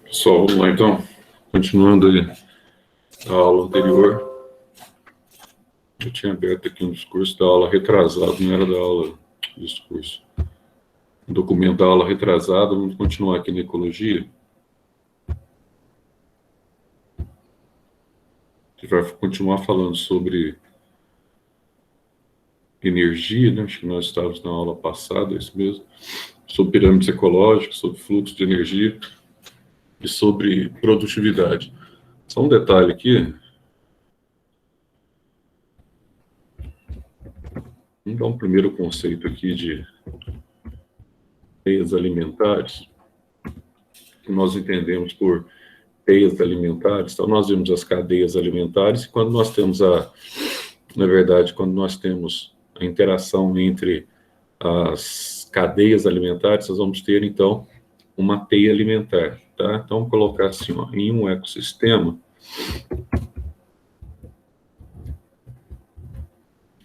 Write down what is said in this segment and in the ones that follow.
Pessoal, vamos lá então. Continuando aí a aula anterior. Eu tinha aberto aqui um discurso da aula retrasada, não era da aula de discurso. Um documento da aula retrasada, vamos continuar aqui na ecologia. A gente vai continuar falando sobre energia, né? Acho que nós estávamos na aula passada, é isso mesmo. Sobre pirâmides ecológicas, sobre fluxo de energia e sobre produtividade. Só um detalhe aqui. Vamos dar um primeiro conceito aqui de teias alimentares, que nós entendemos por teias alimentares. Então, nós vemos as cadeias alimentares, e quando nós temos na verdade, quando nós temos a interação entre as cadeias alimentares, nós vamos ter, então, uma teia alimentar, tá? Então, vamos colocar assim, ó, em um ecossistema,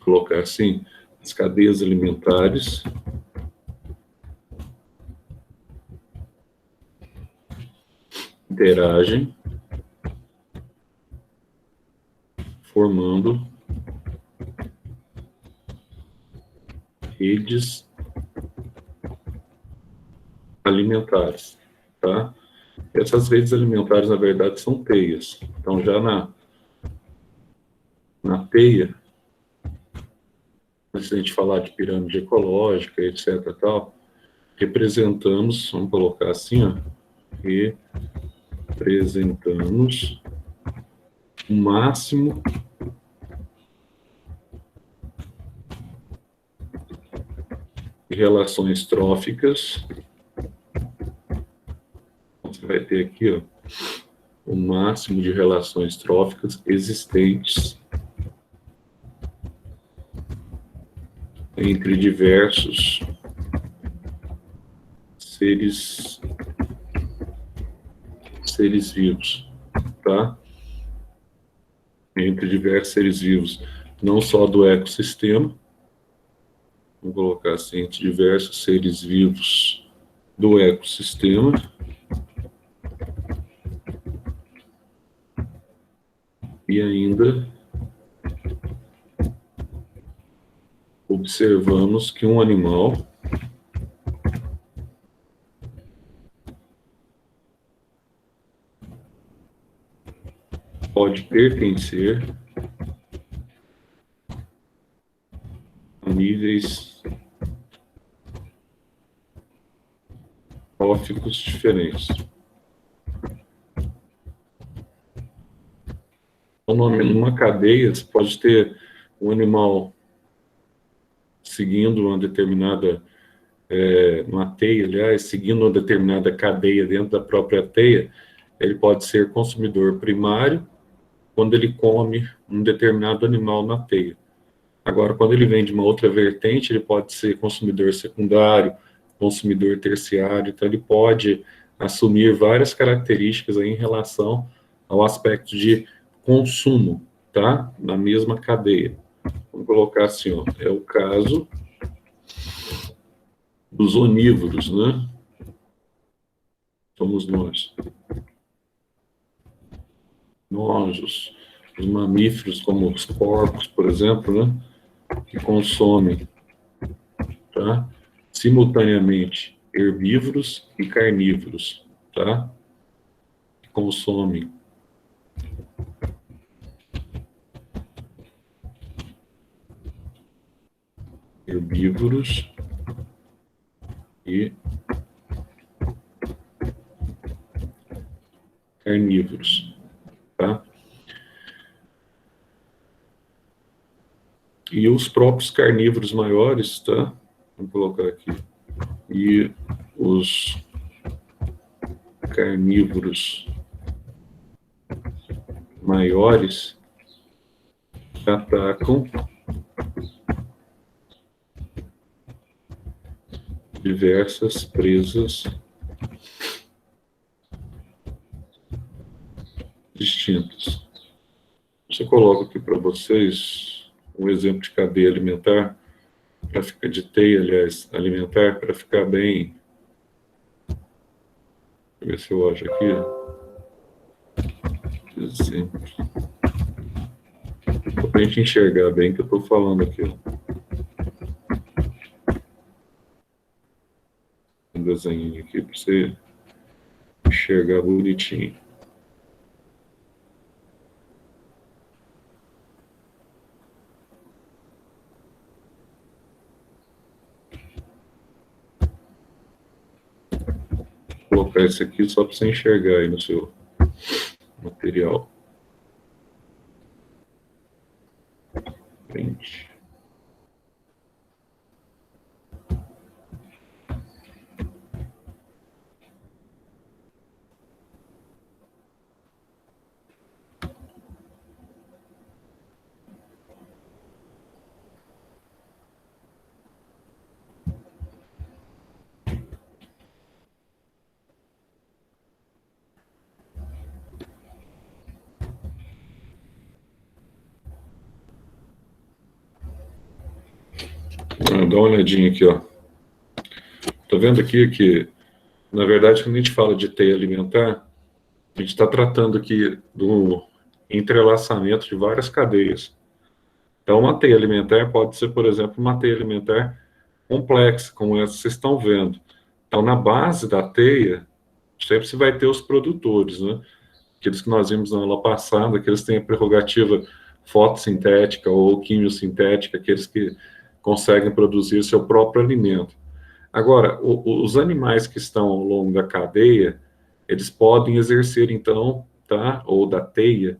colocar assim, as cadeias alimentares interagem, formando redes alimentares, tá? Essas redes alimentares, na verdade, são teias. Então, já na teia, antes da gente falar de pirâmide ecológica, etc. tal, representamos, vamos colocar assim, ó, representamos o máximo de relações tróficas. Você vai ter aqui, ó, o máximo de relações tróficas existentes entre diversos seres vivos, tá? Entre diversos seres vivos, não só do ecossistema, vamos colocar assim, entre diversos seres vivos do ecossistema, e ainda observamos que um animal pode pertencer a níveis tróficos diferentes. Então, numa cadeia, você pode ter um animal seguindo uma determinada, uma teia, aliás, seguindo uma determinada cadeia dentro da própria teia. Ele pode ser consumidor primário quando ele come um determinado animal na teia. Agora, quando ele vem de uma outra vertente, ele pode ser consumidor secundário, consumidor terciário, então ele pode assumir várias características aí em relação ao aspecto de consumo, tá? Na mesma cadeia. Vamos colocar assim, ó, é o caso dos onívoros, né? Somos nós. Nós, os mamíferos, como os porcos, por exemplo, né? Que consomem, tá? Simultaneamente, herbívoros e carnívoros, tá? Que consomem herbívoros e carnívoros, tá? E os próprios carnívoros maiores, tá? Vamos colocar aqui. E os carnívoros maiores atacam diversas presas distintas. Eu coloco aqui para vocês um exemplo de cadeia alimentar, para ficar de teia, aliás, alimentar, para ficar bem Deixa eu ver se eu acho aqui. Exemplo. Para a gente enxergar bem o que eu estou falando aqui. Ó. Um desenho aqui para você enxergar bonitinho. Vou colocar esse aqui só para você enxergar aí no seu material. Print. Dá uma olhadinha aqui, ó. Tá vendo aqui que, na verdade, quando a gente fala de teia alimentar, a gente está tratando aqui do entrelaçamento de várias cadeias. Então, uma teia alimentar pode ser, por exemplo, uma teia alimentar complexa, como essa que vocês estão vendo. Então, na base da teia, sempre você vai ter os produtores, né? Aqueles que nós vimos na aula passada, que eles têm a prerrogativa fotossintética ou quimiosintética, aqueles que conseguem produzir seu próprio alimento. Agora, os animais que estão ao longo da cadeia, eles podem exercer, então, tá? Ou da teia,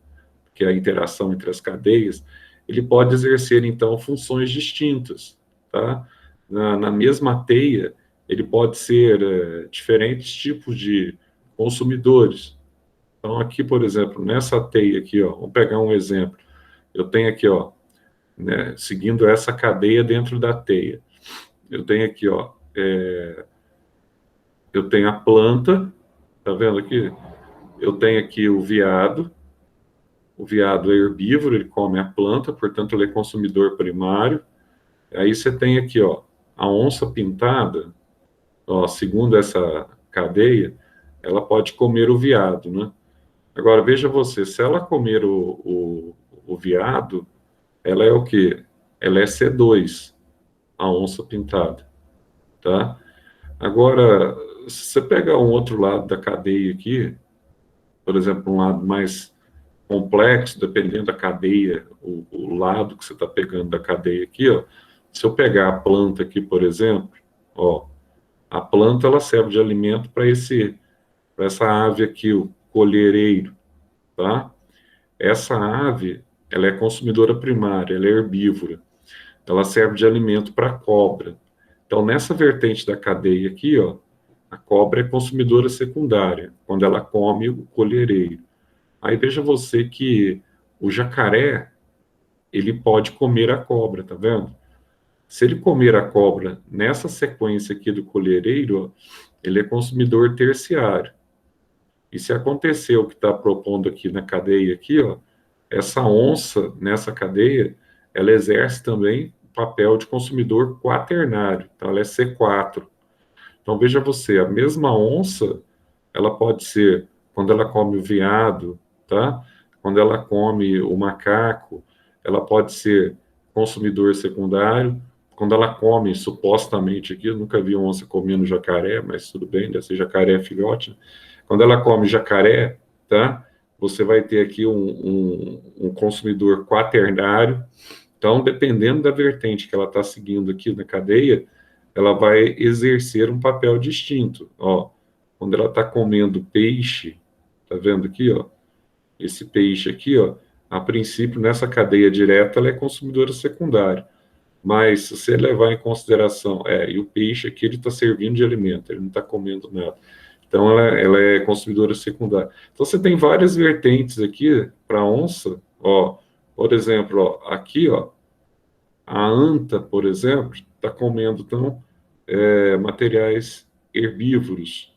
que é a interação entre as cadeias, ele pode exercer, então, funções distintas, tá? Na mesma teia, ele pode ser diferentes tipos de consumidores. Então, aqui, por exemplo, nessa teia aqui, ó, vamos pegar um exemplo. Eu tenho aqui, ó, né, seguindo essa cadeia dentro da teia. Eu tenho aqui, ó, eu tenho a planta, tá vendo aqui? Eu tenho aqui o veado é herbívoro, ele come a planta, portanto ele é consumidor primário. Aí você tem aqui, ó, a onça pintada, ó, segundo essa cadeia, ela pode comer o veado, né? Agora, veja você, se ela comer o veado, ela é o quê? Ela é C2, a onça pintada, tá? Agora, se você pegar um outro lado da cadeia aqui, por exemplo, um lado mais complexo, dependendo da cadeia, o lado que você está pegando da cadeia aqui, ó, se eu pegar a planta aqui, por exemplo, ó, a planta ela serve de alimento para essa ave aqui, o colhereiro, tá? Essa ave, ela é consumidora primária, ela é herbívora. Ela serve de alimento para a cobra. Então, nessa vertente da cadeia aqui, ó, a cobra é consumidora secundária, quando ela come o colhereiro. Aí veja você que o jacaré, ele pode comer a cobra, tá vendo? Se ele comer a cobra nessa sequência aqui do colhereiro, ó, ele é consumidor terciário. E se acontecer o que está propondo aqui na cadeia aqui, ó, essa onça nessa cadeia, ela exerce também o papel de consumidor quaternário, então ela é C4. Então veja você, a mesma onça, ela pode ser, quando ela come o veado, tá? Quando ela come o macaco, ela pode ser consumidor secundário. Quando ela come, supostamente aqui, eu nunca vi onça comendo jacaré, mas tudo bem, deve ser jacaré filhote, né? Quando ela come jacaré, tá? Você vai ter aqui um consumidor quaternário. Então, dependendo da vertente que ela está seguindo aqui na cadeia, ela vai exercer um papel distinto. Ó, quando ela está comendo peixe, tá vendo aqui, ó? Esse peixe aqui, ó, a princípio, nessa cadeia direta, ela é consumidora secundária. Mas, se você levar em consideração, e o peixe aqui, ele está servindo de alimento, ele não está comendo nada. Então, ela é consumidora secundária. Então, você tem várias vertentes aqui para a onça, ó. Por exemplo, ó, aqui, ó, a anta, por exemplo, está comendo, então, materiais herbívoros.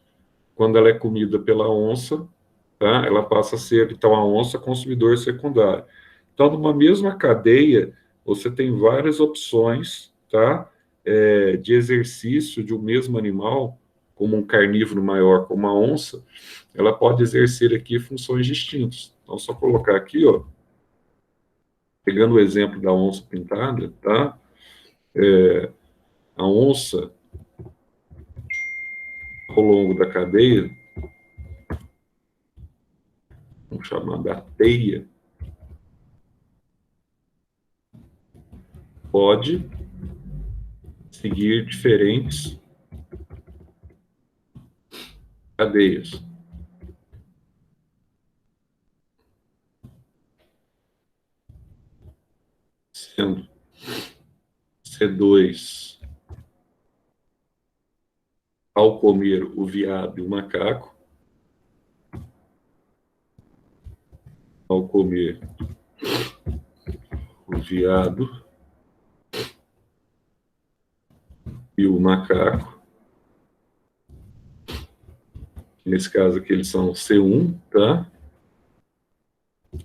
Quando ela é comida pela onça, tá? Ela passa a ser, então, a onça consumidor secundário. Então, numa mesma cadeia, você tem várias opções, tá? De exercício de um mesmo animal como um carnívoro maior, como a onça, ela pode exercer aqui funções distintas. Então, só colocar aqui, ó, pegando o exemplo da onça pintada, tá? A onça, ao longo da cadeia, vamos chamar da teia, pode seguir diferentes cadeias. Sendo C2, ao comer o veado e o macaco, ao comer o veado e o macaco, nesse caso aqui eles são C1, tá?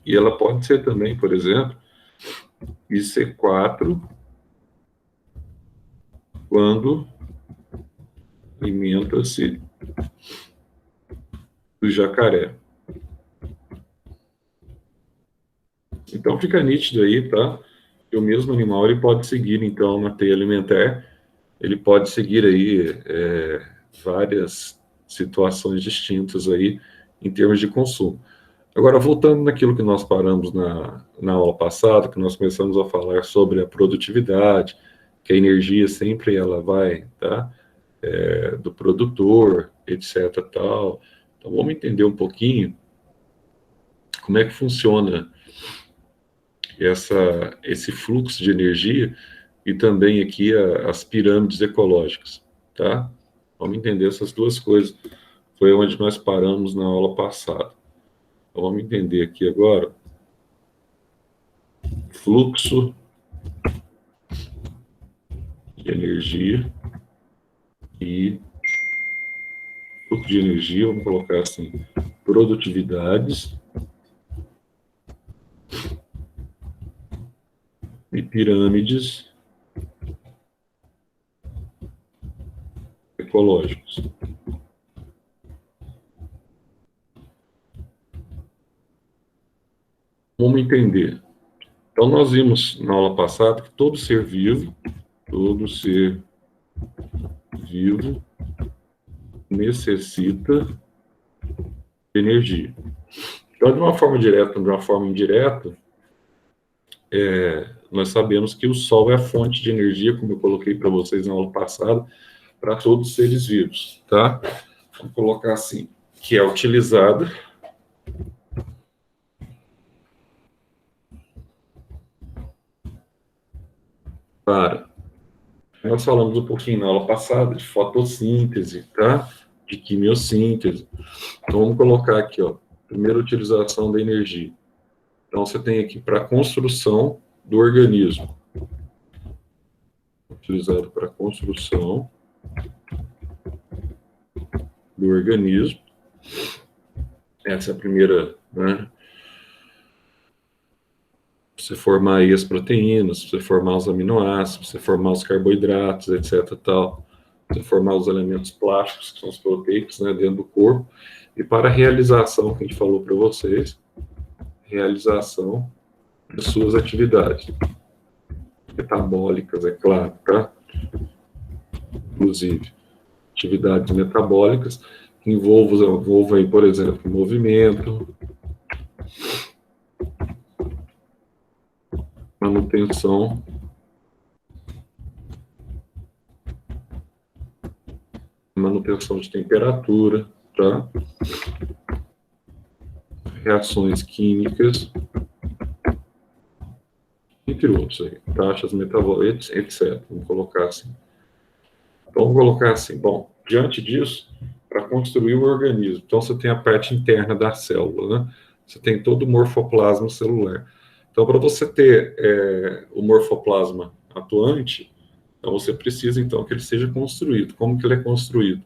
E ela pode ser também, por exemplo, IC4, quando alimenta-se do jacaré. Então fica nítido aí, tá? Que o mesmo animal ele pode seguir, então, na teia alimentar, ele pode seguir aí várias situações distintas aí em termos de consumo. Agora, voltando naquilo que nós paramos na aula passada, que nós começamos a falar sobre a produtividade, que a energia sempre ela vai, tá? Do produtor, etc, tal. Então, vamos entender um pouquinho como é que funciona esse fluxo de energia e também aqui as pirâmides ecológicas, tá? Vamos entender essas duas coisas. Foi onde nós paramos na aula passada. Então, vamos entender aqui agora fluxo de energia e fluxo de energia, vamos colocar assim, produtividades e pirâmides ecológicos. Vamos entender. Então, nós vimos na aula passada que todo ser vivo necessita de energia. Então, de uma forma direta, de uma forma indireta, nós sabemos que o Sol é a fonte de energia, como eu coloquei para vocês na aula passada, para todos os seres vivos, tá? Vou colocar assim, que é utilizada para... Nós falamos um pouquinho na aula passada de fotossíntese, tá? De quimiossíntese. Então, vamos colocar aqui, ó, primeira utilização da energia. Então, você tem aqui para a construção do organismo. Utilizado para a construção do organismo. Essa é a primeira, né? Você formar aí as proteínas, você formar os aminoácidos, você formar os carboidratos, etc. Tal. Você formar os elementos plásticos, que são os proteicos, né, dentro do corpo. E para a realização, que a gente falou para vocês, realização de suas atividades metabólicas, é claro, tá? Inclusive, atividades metabólicas que envolvam aí, por exemplo, movimento, manutenção de temperatura, tá? Reações químicas, entre outros aí, taxas metabólicas, etc. Vamos colocar assim. Então, vamos colocar assim, bom, diante disso, para construir o organismo, então você tem a parte interna da célula, né? Você tem todo o morfoplasma celular. Então, para você ter o morfoplasma atuante, então você precisa, então, que ele seja construído. Como que ele é construído?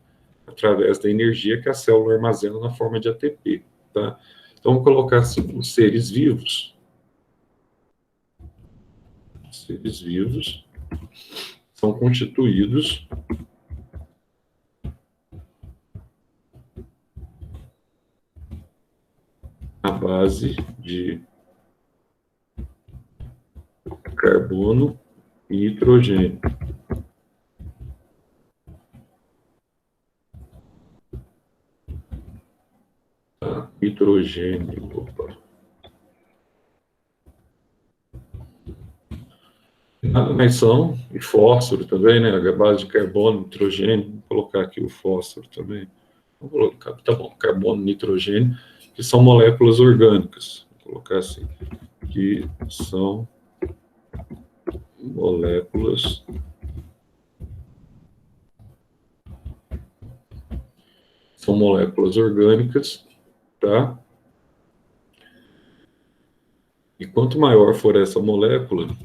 Através da energia que a célula armazena na forma de ATP, tá? Então, vamos colocar assim, os seres vivos são constituídos à base de carbono e nitrogênio. Tá? Nitrogênio, opa. Nada mais são, e fósforo também, né? A base de carbono, nitrogênio, vou colocar aqui o fósforo também. Vou colocar, tá bom, carbono, nitrogênio, que são moléculas orgânicas. Vou colocar assim, que são moléculas orgânicas, tá? E quanto maior for essa molécula, o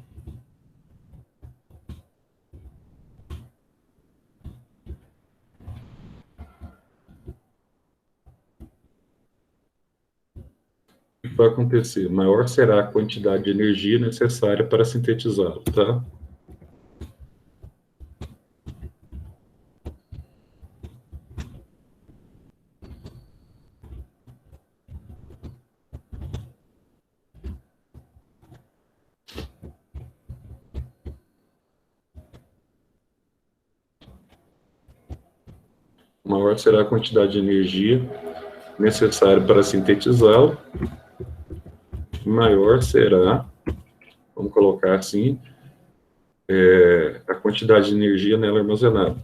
que vai acontecer? Maior será a quantidade de energia necessária para sintetizá-lo, tá? Maior será a quantidade de energia necessária para sintetizá-lo, maior será, vamos colocar assim, a quantidade de energia nela armazenada.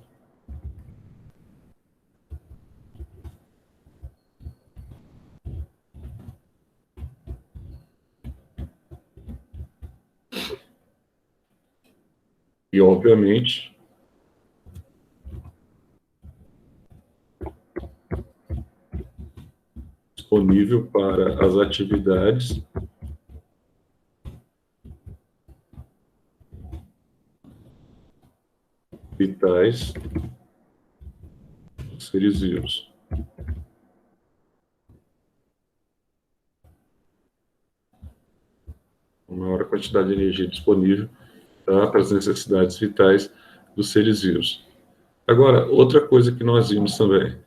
E, obviamente, disponível para as atividades vitais dos seres vivos. A maior quantidade de energia disponível, tá, para as necessidades vitais dos seres vivos. Agora, outra coisa que nós vimos também.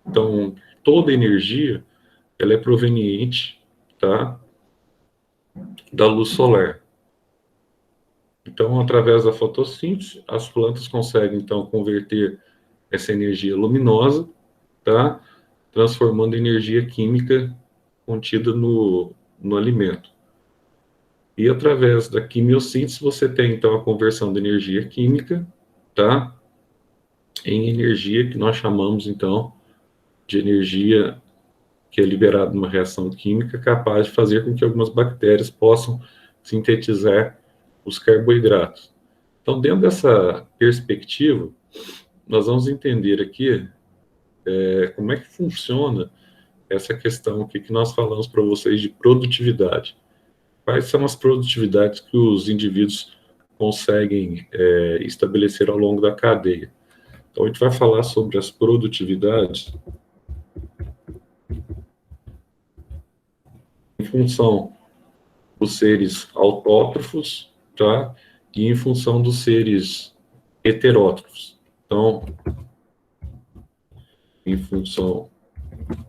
Então, toda energia, ela é proveniente, tá, da luz solar. Então, através da fotossíntese, as plantas conseguem, então, converter essa energia luminosa, tá, transformando em energia química contida no alimento. E através da quimiossíntese, você tem, então, a conversão de energia química, tá, em energia que nós chamamos, então, de energia que é liberada numa reação química capaz de fazer com que algumas bactérias possam sintetizar os carboidratos. Então, dentro dessa perspectiva, nós vamos entender aqui como é que funciona essa questão aqui que nós falamos para vocês de produtividade. Quais são as produtividades que os indivíduos conseguem estabelecer ao longo da cadeia? Então, a gente vai falar sobre as produtividades em função dos seres autótrofos, tá? E em função dos seres heterótrofos. Então, em função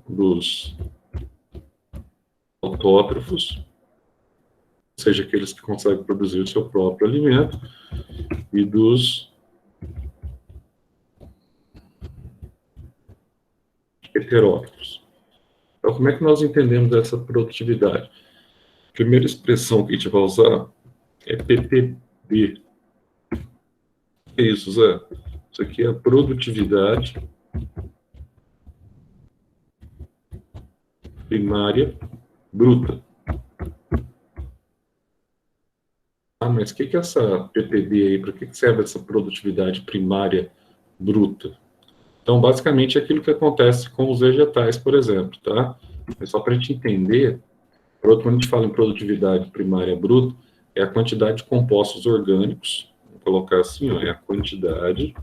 dos autótrofos, ou seja, aqueles que conseguem produzir o seu próprio alimento, e dos heterótrofos. Então, como é que nós entendemos essa produtividade? A primeira expressão que a gente vai usar é PPB. O que é isso, Zé? Isso aqui é a produtividade primária bruta. Ah, mas o que é essa PPB aí? Para que serve essa produtividade primária bruta? Então, basicamente, é aquilo que acontece com os vegetais, por exemplo, tá? É só para a gente entender, quando a gente fala em produtividade primária bruta, é a quantidade de compostos orgânicos, vou colocar assim, ó, é a quantidade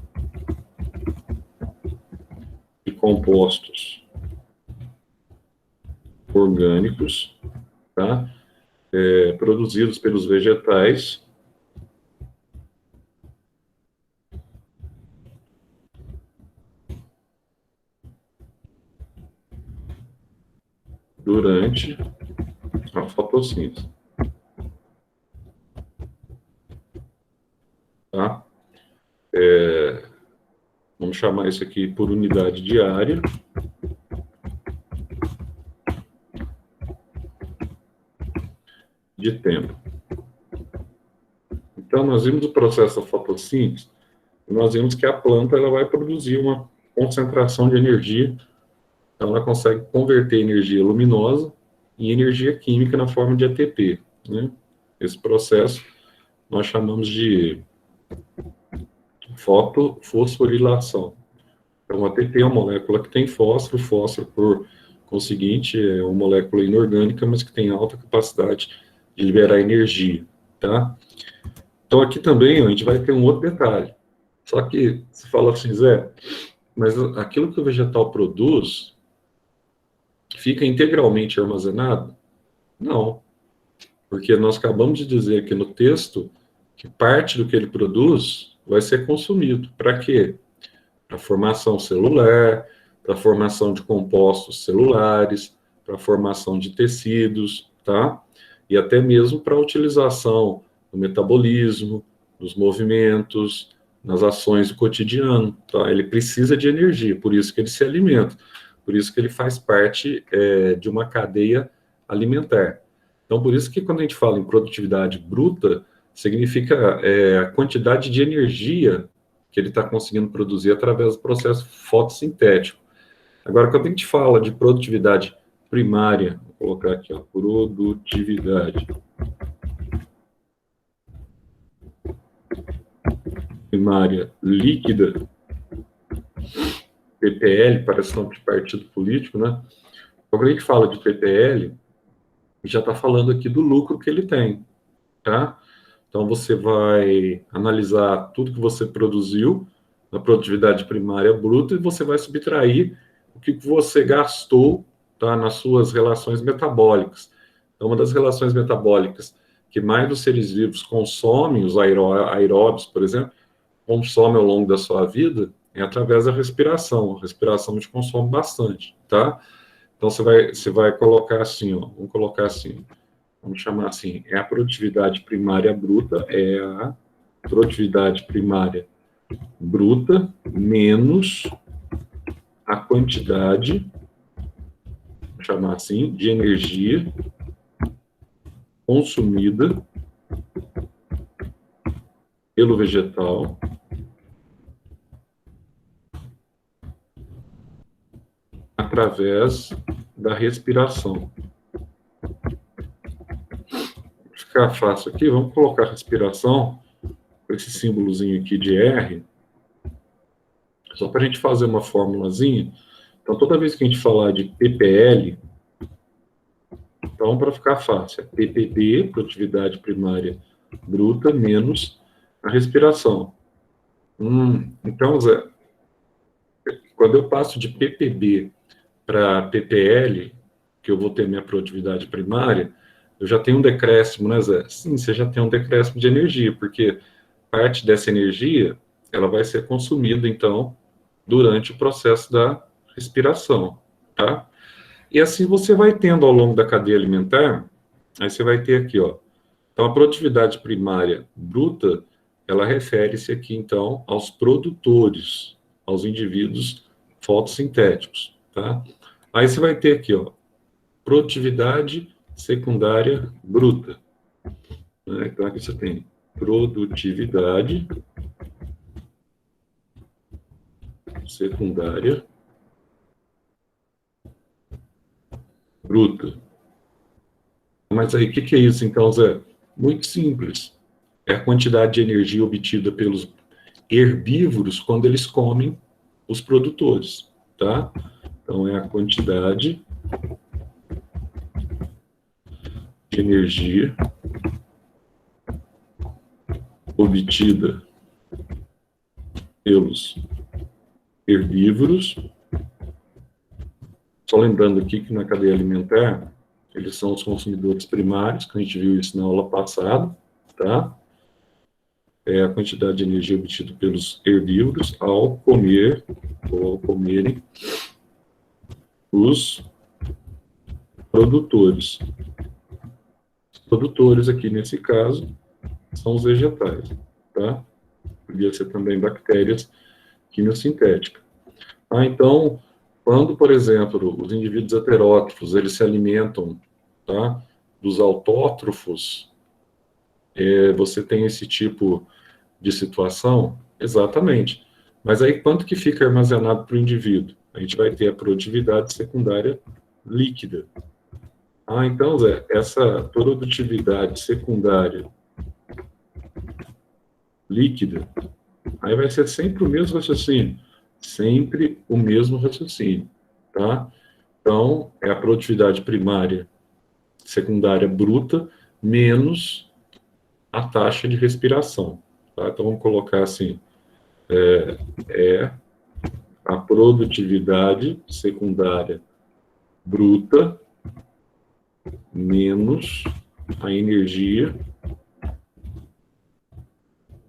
de compostos orgânicos, tá? Produzidos pelos vegetais durante A fotossíntese. Tá? Vamos chamar isso aqui por unidade diária. De tempo. Então, nós vimos o processo da fotossíntese, e nós vimos que a planta ela vai produzir uma concentração de energia, então ela consegue converter energia luminosa em energia química na forma de ATP. Né? Esse processo nós chamamos de fotofosforilação. Então, o ATP é uma molécula que tem fósforo, por conseguinte, é uma molécula inorgânica, mas que tem alta capacidade de liberar energia, tá? Então, aqui também, ó, a gente vai ter um outro detalhe. Só que, você fala assim, Zé, mas aquilo que o vegetal produz fica integralmente armazenado? Não, porque nós acabamos de dizer aqui no texto que parte do que ele produz vai ser consumido. Para quê? Para a formação celular, para a formação de compostos celulares, para a formação de tecidos, tá? E até mesmo para a utilização no metabolismo, nos movimentos, nas ações do cotidiano, tá? Ele precisa de energia, por isso que ele se alimenta, por isso que ele faz parte de uma cadeia alimentar. Então, por isso que quando a gente fala em produtividade bruta, significa a quantidade de energia que ele está conseguindo produzir através do processo fotossintético. Agora, quando a gente fala de produtividade primária, vou colocar aqui, ó, produtividade primária líquida, PPL, parece nome de partido político, né? Quando a gente fala de PPL, já está falando aqui do lucro que ele tem, tá? Então, você vai analisar tudo que você produziu na produtividade primária bruta e você vai subtrair o que você gastou, tá, nas suas relações metabólicas. Então, uma das relações metabólicas que mais dos seres vivos consomem, os aeróbios, por exemplo, consomem ao longo da sua vida, é através da respiração. A respiração te consome bastante, tá? Então, você vai colocar assim, ó, vamos colocar assim, vamos chamar assim, é a produtividade primária bruta, é a produtividade primária bruta menos a quantidade, vamos chamar assim, de energia consumida pelo vegetal através da respiração. Para ficar fácil aqui, vamos colocar a respiração com esse símbolozinho aqui de R, só para a gente fazer uma formulazinha. Então, toda vez que a gente falar de PPL, então, para ficar fácil, é PPB, produtividade primária bruta, menos a respiração. Então, Zé, quando eu passo de PPB para PPL, que eu vou ter minha produtividade primária, eu já tenho um decréscimo, né, Zé? Sim, você já tem um decréscimo de energia, porque parte dessa energia, ela vai ser consumida, então, durante o processo da respiração, tá? E assim você vai tendo ao longo da cadeia alimentar, aí você vai ter aqui, ó. Então, a produtividade primária bruta, ela refere-se aqui, então, aos produtores, aos indivíduos fotossintéticos, tá? Aí você vai ter aqui, ó, produtividade secundária bruta. Né? Então, aqui você tem produtividade secundária bruta. Mas aí, o que é isso, então, Zé? Muito simples. É a quantidade de energia obtida pelos herbívoros quando eles comem os produtores, tá? Então, é a quantidade de energia obtida pelos herbívoros. Só lembrando aqui que na cadeia alimentar, eles são os consumidores primários, que a gente viu isso na aula passada, tá? É a quantidade de energia obtida pelos herbívoros ao comer, ou ao comerem, os produtores. produtores aqui, nesse caso, são os vegetais, tá? Podia ser também bactérias quimiosintéticas. Então, quando, por exemplo, os indivíduos heterótrofos, eles se alimentam, tá, dos autótrofos, você tem esse tipo de situação? Exatamente. Mas aí, quanto que fica armazenado para o indivíduo? A gente vai ter a produtividade secundária líquida. Então, Zé, essa produtividade secundária líquida, aí vai ser sempre o mesmo raciocínio. Sempre o mesmo raciocínio, tá? Então, é a produtividade primária secundária bruta menos a taxa de respiração, tá? Então, vamos colocar assim, a produtividade secundária bruta menos a energia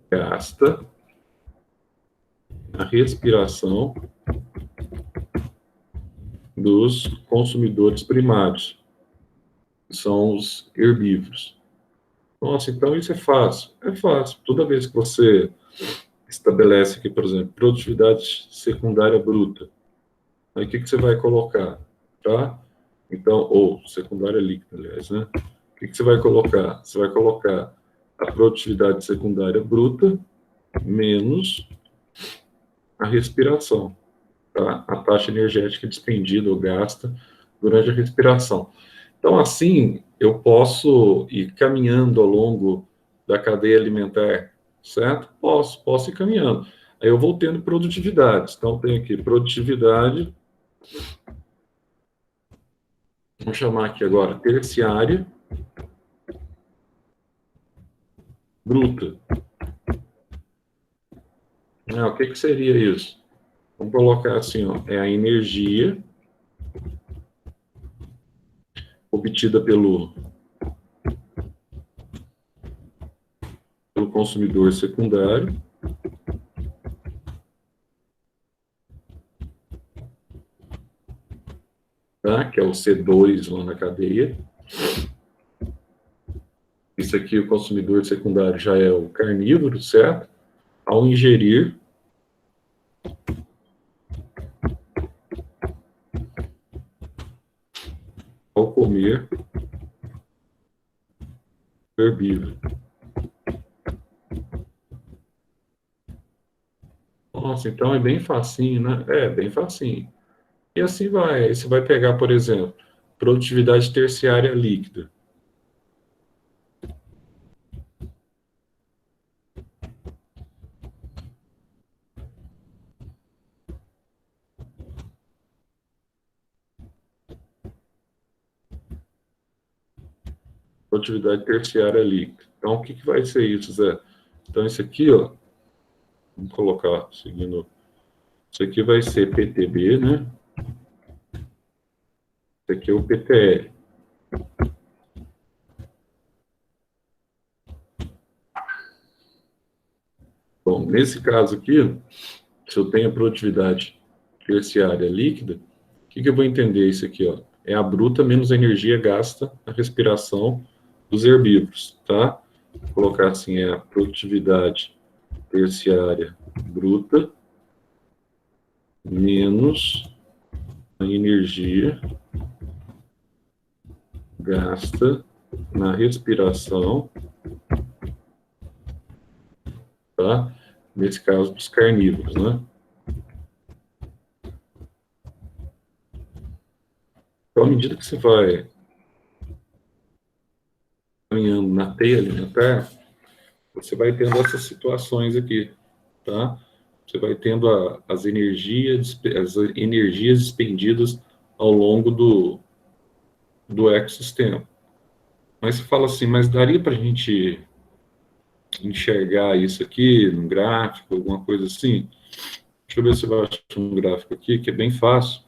gasta na respiração dos consumidores primários, que são os herbívoros. Nossa, então isso é fácil. É fácil. Toda vez que você estabelece aqui, por exemplo, produtividade secundária bruta, aí o que você vai colocar? Tá? Então, ou secundária líquida, aliás, né? O que você vai colocar? Você vai colocar a produtividade secundária bruta menos a respiração, tá? A taxa energética despendida ou gasta durante a respiração. Então, assim, eu posso ir caminhando ao longo da cadeia alimentar, certo? Posso ir caminhando. Aí eu vou tendo produtividades. Então, tem aqui produtividade, vamos chamar aqui agora terciária bruta. O que seria isso? Vamos colocar assim, ó, é a energia obtida pelo consumidor secundário, tá? Que é o C2 lá na cadeia. Isso aqui, o consumidor secundário já é o carnívoro, certo? Ao ingerir ao comer herbívoro. Nossa, então é bem facinho, né? É, bem facinho. E assim vai. Aí você vai pegar, por exemplo, produtividade terciária líquida. Produtividade terciária líquida. Então, o que vai ser isso, Zé? Então, isso aqui, ó, vamos colocar seguindo. Isso aqui vai ser PTB, né? Isso aqui é o PTL. Bom, nesse caso aqui, se eu tenho a produtividade terciária líquida, o que eu vou entender isso aqui, ó? É a bruta menos a energia gasta na respiração dos herbívoros, tá? Vou colocar assim, é a produtividade terciária bruta menos a energia gasta na respiração, tá? Nesse caso, dos carnívoros, né? Então, à medida que você vai caminhando na teia alimentar, você vai tendo essas situações aqui, tá? Você vai tendo as energias expendidas ao longo do ecossistema. Mas você fala assim, mas daria para a gente enxergar isso aqui num gráfico, alguma coisa assim? Deixa eu ver se eu acho um gráfico aqui, que é bem fácil.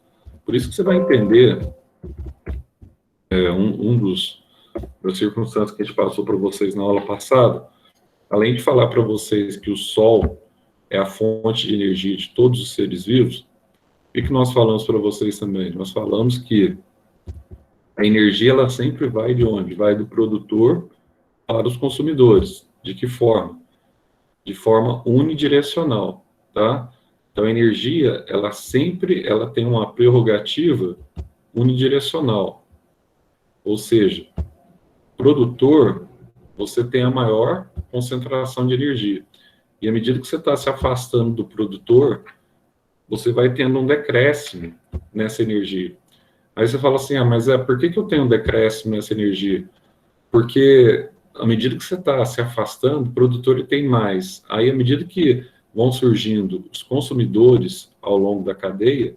Por isso que você vai entender das circunstâncias que a gente passou para vocês na aula passada. Além de falar para vocês que o Sol é a fonte de energia de todos os seres vivos, o que nós falamos para vocês também? Nós falamos que a a energia ela sempre vai de onde? Vai do produtor para os consumidores. De que forma? De forma unidirecional, tá? Então a energia, ela tem uma prerrogativa unidirecional. Ou seja, produtor, você tem a maior concentração de energia. E à medida que você está se afastando do produtor, você vai tendo um decréscimo nessa energia. Aí você fala assim, mas por que eu tenho um decréscimo nessa energia? Porque à medida que você está se afastando, o produtor ele tem mais. Aí, à medida que vão surgindo os consumidores ao longo da cadeia,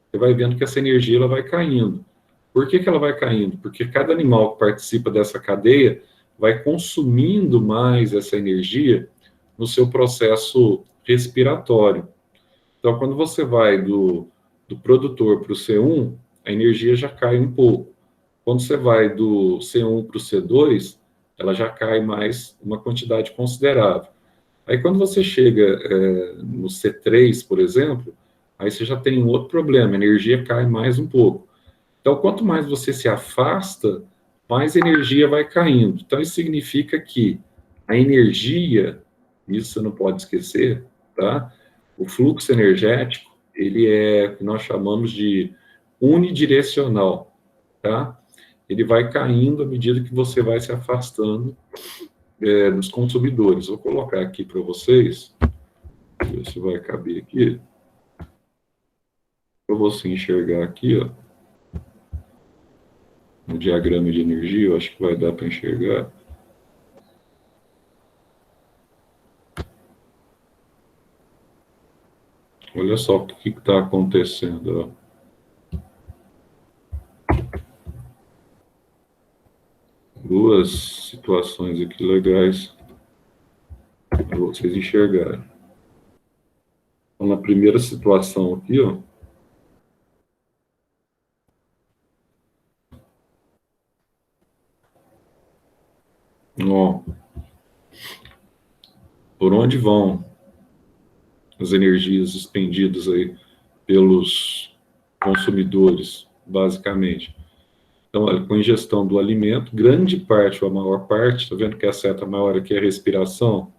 você vai vendo que essa energia ela vai caindo. Por que ela vai caindo? Porque cada animal que participa dessa cadeia vai consumindo mais essa energia no seu processo respiratório. Então, quando você vai do produtor para o C1, a energia já cai um pouco. Quando você vai do C1 para o C2, ela já cai mais uma quantidade considerável. Aí, quando você chega no C3, por exemplo, aí você já tem um outro problema, a energia cai mais um pouco. Então, quanto mais você se afasta, mais energia vai caindo. Então, isso significa que a energia, isso você não pode esquecer, tá? O fluxo energético, ele é o que nós chamamos de unidirecional, tá? Ele vai caindo à medida que você vai se afastando dos consumidores. Vou colocar aqui para vocês, ver se vai caber aqui, para você enxergar aqui, ó, no diagrama de energia, eu acho que vai dar para enxergar. Olha só o que está acontecendo. Ó. Duas situações aqui legais para vocês enxergarem. Então, na primeira situação aqui, ó, por onde vão as energias expendidas aí pelos consumidores, basicamente? Então, olha, com a ingestão do alimento, grande parte, ou a maior parte, está vendo que a seta maior aqui é a respiração,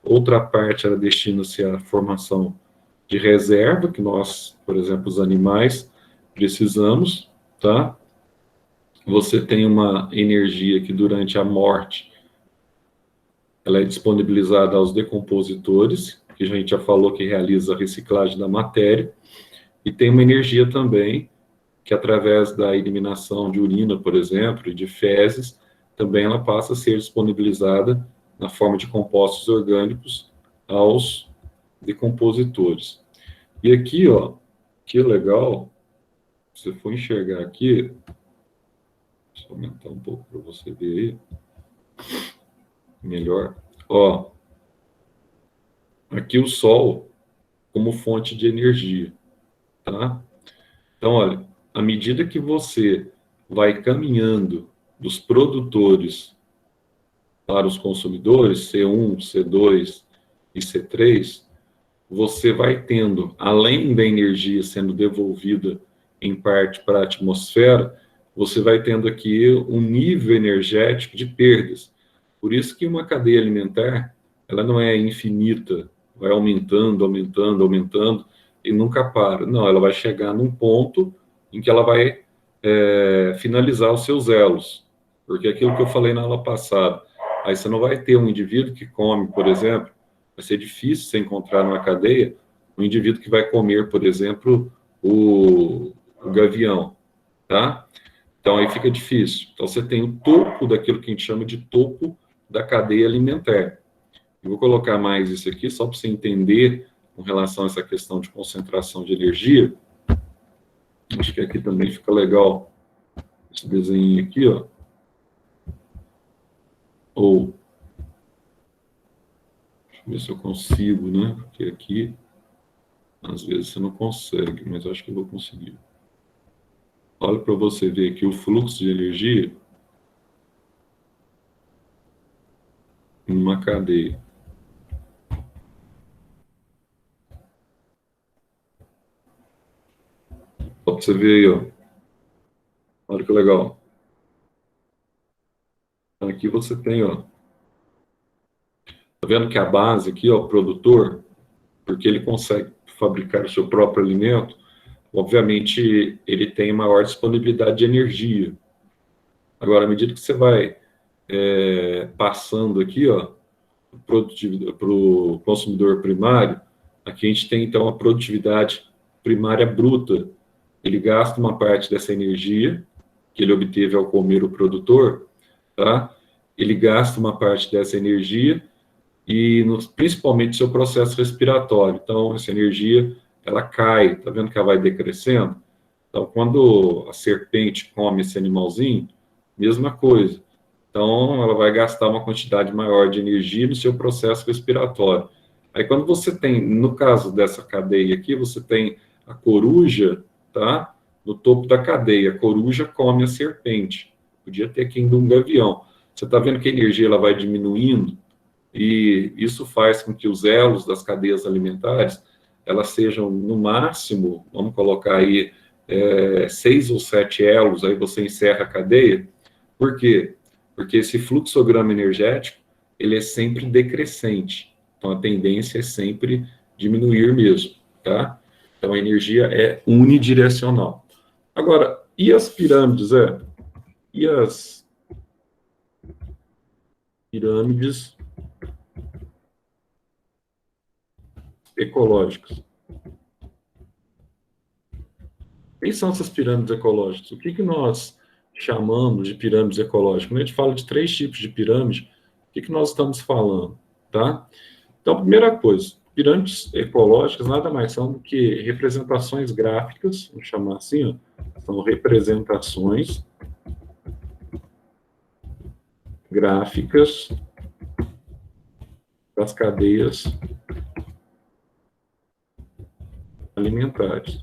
outra parte ela destina-se à formação de reserva, que nós, por exemplo, os animais, precisamos, tá? Você tem uma energia que durante a morte, ela é disponibilizada aos decompositores, que a gente já falou que realiza a reciclagem da matéria, e tem uma energia também que através da eliminação de urina, por exemplo, e de fezes, também ela passa a ser disponibilizada na forma de compostos orgânicos aos decompositores. E aqui, ó, que legal, se você for enxergar aqui, deixa eu aumentar um pouco para você ver aí, melhor. Ó, aqui o Sol como fonte de energia, tá? Então, olha, à medida que você vai caminhando dos produtores para os consumidores, C1, C2 e C3, você vai tendo, além da energia sendo devolvida em parte para a atmosfera, você vai tendo aqui um nível energético de perdas. Por isso que uma cadeia alimentar, ela não é infinita, vai aumentando, aumentando, aumentando e nunca para. Não, ela vai chegar num ponto em que ela vai finalizar os seus elos. Porque aquilo que eu falei na aula passada, aí você não vai ter um indivíduo que come, por exemplo, vai ser difícil você encontrar numa cadeia um indivíduo que vai comer, por exemplo, o gavião, tá? Então aí fica difícil. Então você tem o topo daquilo que a gente chama de topo da cadeia alimentar. Eu vou colocar mais isso aqui só para você entender com relação a essa questão de concentração de energia. Acho que aqui também fica legal esse desenho aqui, ó. Ou, deixa eu ver se eu consigo, né? Porque aqui, às vezes você não consegue, mas acho que eu vou conseguir. Olha para você ver aqui o fluxo de energia em uma cadeia. Só para você ver aí, ó. Olha que legal. Aqui você tem, ó, tá vendo que a base aqui, ó, o produtor, porque ele consegue fabricar o seu próprio alimento, obviamente ele tem maior disponibilidade de energia. Agora, à medida que você vai passando aqui, ó, para o consumidor primário, aqui a gente tem então a produtividade primária bruta. Ele gasta uma parte dessa energia que ele obteve ao comer o produtor, tá? Ele gasta uma parte dessa energia e principalmente seu processo respiratório. Então, essa energia, ela cai, tá vendo que ela vai decrescendo? Então, quando a serpente come esse animalzinho, mesma coisa. Então, ela vai gastar uma quantidade maior de energia no seu processo respiratório. Aí, quando você tem, no caso dessa cadeia aqui, você tem a coruja, tá? No topo da cadeia. A coruja come a serpente. Podia ter aqui ainda um gavião. Você está vendo que a energia ela vai diminuindo e isso faz com que os elos das cadeias alimentares elas sejam, no máximo, vamos colocar aí, 6 ou 7 elos, aí você encerra a cadeia. Por quê? Porque esse fluxograma energético, ele é sempre decrescente. Então, a tendência é sempre diminuir mesmo, tá? Então, a energia é unidirecional. Agora, e as pirâmides, E as pirâmides ecológicas? Quem são essas pirâmides ecológicas? O que nós chamamos de pirâmides ecológicas? Quando a gente fala de 3 tipos de pirâmide, o que nós estamos falando, tá? Então, primeira coisa, pirâmides ecológicas nada mais são do que representações gráficas, vamos chamar assim, ó, são representações gráficas das cadeias alimentares,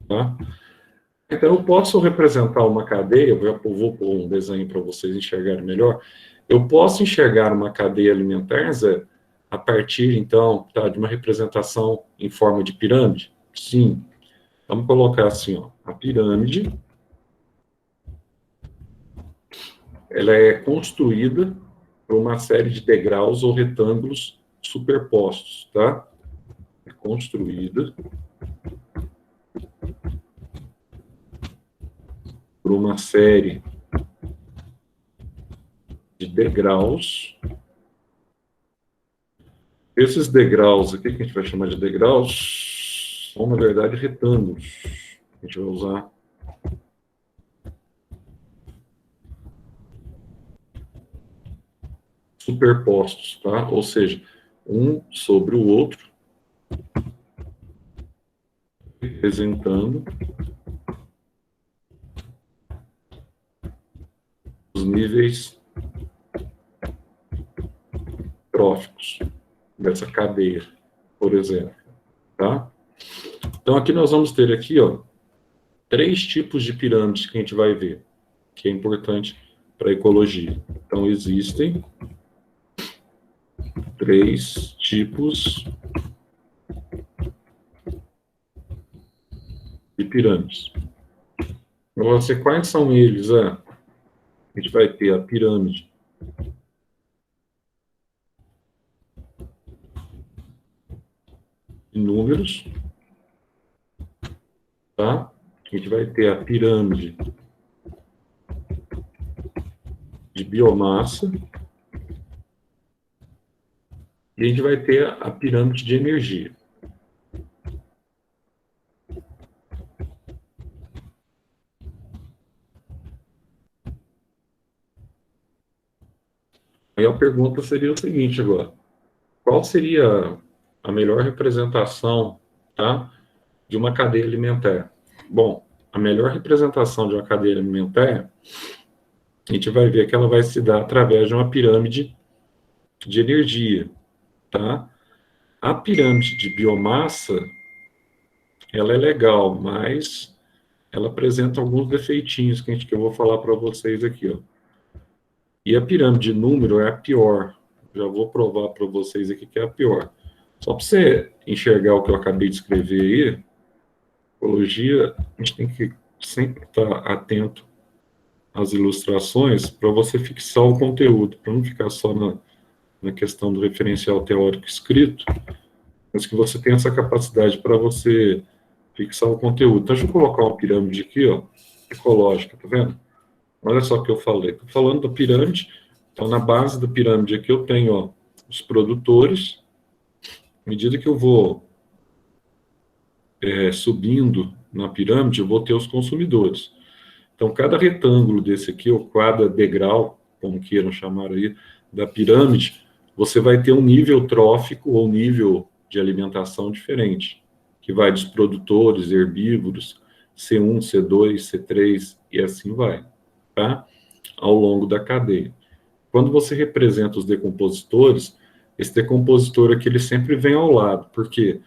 tá? Então, eu posso representar uma cadeia, eu vou pôr um desenho para vocês enxergarem melhor. Eu posso enxergar uma cadeia alimentar, Zé, a partir, então, tá, de uma representação em forma de pirâmide? Sim. Vamos colocar assim, ó, a pirâmide, ela é construída por uma série de degraus ou retângulos superpostos, tá? É construída por uma série de degraus. Esses degraus aqui, que a gente vai chamar de degraus, são, na verdade, retângulos. A gente vai usar superpostos, tá? Ou seja, um sobre o outro, representando os níveis tróficos dessa cadeia, por exemplo, tá? Então, aqui nós vamos ter aqui, ó, 3 tipos de pirâmides que a gente vai ver, que é importante para a ecologia. Então, existem 3 tipos de pirâmides. Então, quais são eles? A gente vai ter a pirâmide de números, tá? A gente vai ter a pirâmide de biomassa e a gente vai ter a pirâmide de energia. Aí a pergunta seria o seguinte agora: qual seria a melhor representação, tá, de uma cadeia alimentar? Bom, a melhor representação de uma cadeia alimentar, a gente vai ver que ela vai se dar através de uma pirâmide de energia, tá? A pirâmide de biomassa, ela é legal, mas ela apresenta alguns defeitinhos que eu vou falar para vocês aqui, ó. E a pirâmide de número é a pior. Já vou provar para vocês aqui que é a pior. Só para você enxergar o que eu acabei de escrever aí, ecologia, a gente tem que sempre estar atento às ilustrações para você fixar o conteúdo, para não ficar só na questão do referencial teórico escrito, mas que você tenha essa capacidade para você fixar o conteúdo. Então, deixa eu colocar uma pirâmide aqui, ó, ecológica, tá vendo? Olha só o que eu falei. Estou falando da pirâmide. Então, na base da pirâmide aqui eu tenho, ó, os produtores. À medida que eu vou subindo na pirâmide, eu vou ter os consumidores. Então, cada retângulo desse aqui, ou cada degrau, como queiram chamar aí, da pirâmide, você vai ter um nível trófico ou nível de alimentação diferente, que vai dos produtores, herbívoros, C1, C2, C3 e assim vai, tá? Ao longo da cadeia. Quando você representa os decompositores, esse decompositor aqui ele sempre vem ao lado, porque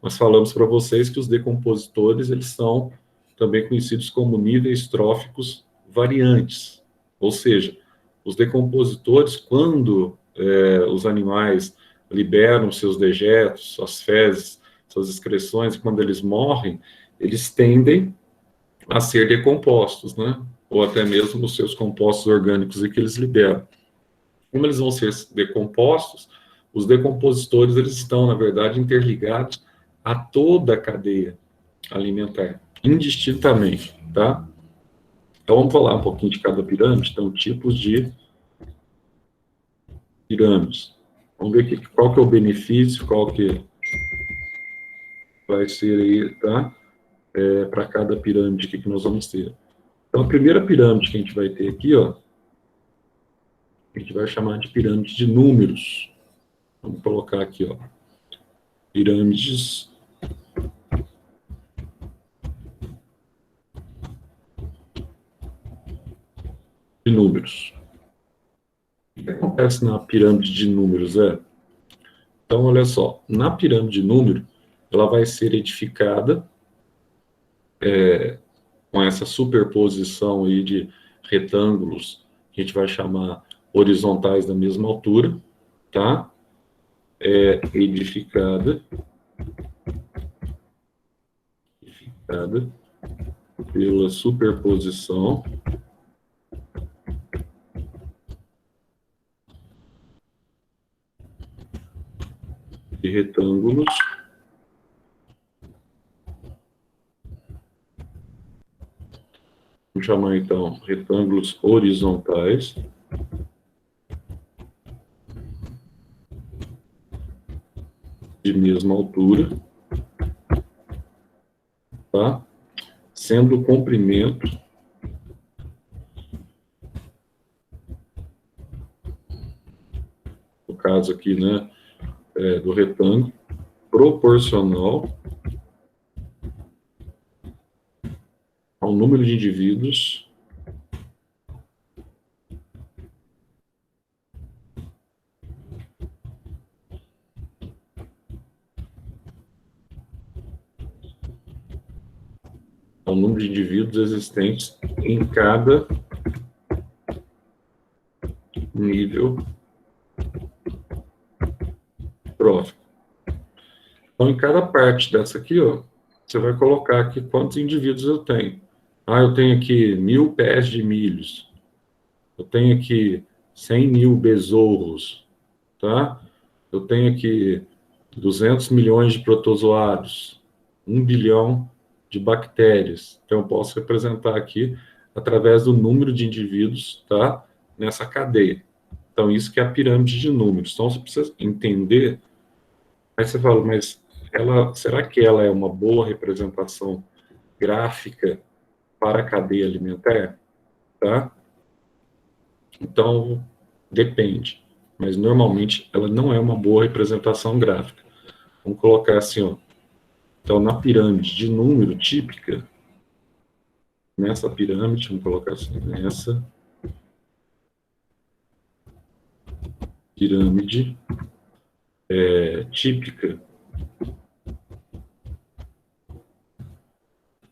nós falamos para vocês que os decompositores eles são também conhecidos como níveis tróficos variantes, ou seja, os decompositores, quando os animais liberam seus dejetos, suas fezes, suas excreções, quando eles morrem, eles tendem a ser decompostos, né? Ou até mesmo os seus compostos orgânicos que eles liberam. Como eles vão ser decompostos, os decompositores eles estão, na verdade, interligados a toda a cadeia alimentar, indistintamente, tá? Então, vamos falar um pouquinho de cada pirâmide. Então, tipos de pirâmides. Vamos ver aqui, qual que é o benefício, qual que vai ser aí, tá? Para cada pirâmide que nós vamos ter. Então, a primeira pirâmide que a gente vai ter aqui, ó, a gente vai chamar de pirâmide de números. Vamos colocar aqui, ó, pirâmides de números. O que acontece na pirâmide de números Então, olha só, na pirâmide de número, ela vai ser edificada com essa superposição aí de retângulos, que a gente vai chamar horizontais da mesma altura, tá? Edificada pela superposição de retângulos vamos chamar então retângulos horizontais de mesma altura, tá? Sendo o comprimento no caso aqui, né, do retângulo, proporcional ao número de indivíduos ao número de indivíduos existentes em cada nível trófico. Então, em cada parte dessa aqui, ó, você vai colocar aqui quantos indivíduos eu tenho. Ah, eu tenho aqui 1000 pés de milhos. Eu tenho aqui 100 mil besouros, tá? Eu tenho aqui 200 milhões de protozoários, 1 bilhão de bactérias. Então, eu posso representar aqui através do número de indivíduos, tá? Nessa cadeia. Então, isso que é a pirâmide de números. Então, você precisa entender. Aí você fala, mas será que ela é uma boa representação gráfica para a cadeia alimentar? Tá? Então, depende. Mas, normalmente, ela não é uma boa representação gráfica. Vamos colocar assim, ó. Então, na pirâmide de número típica, nessa pirâmide, vamos colocar assim, nessa pirâmide típica,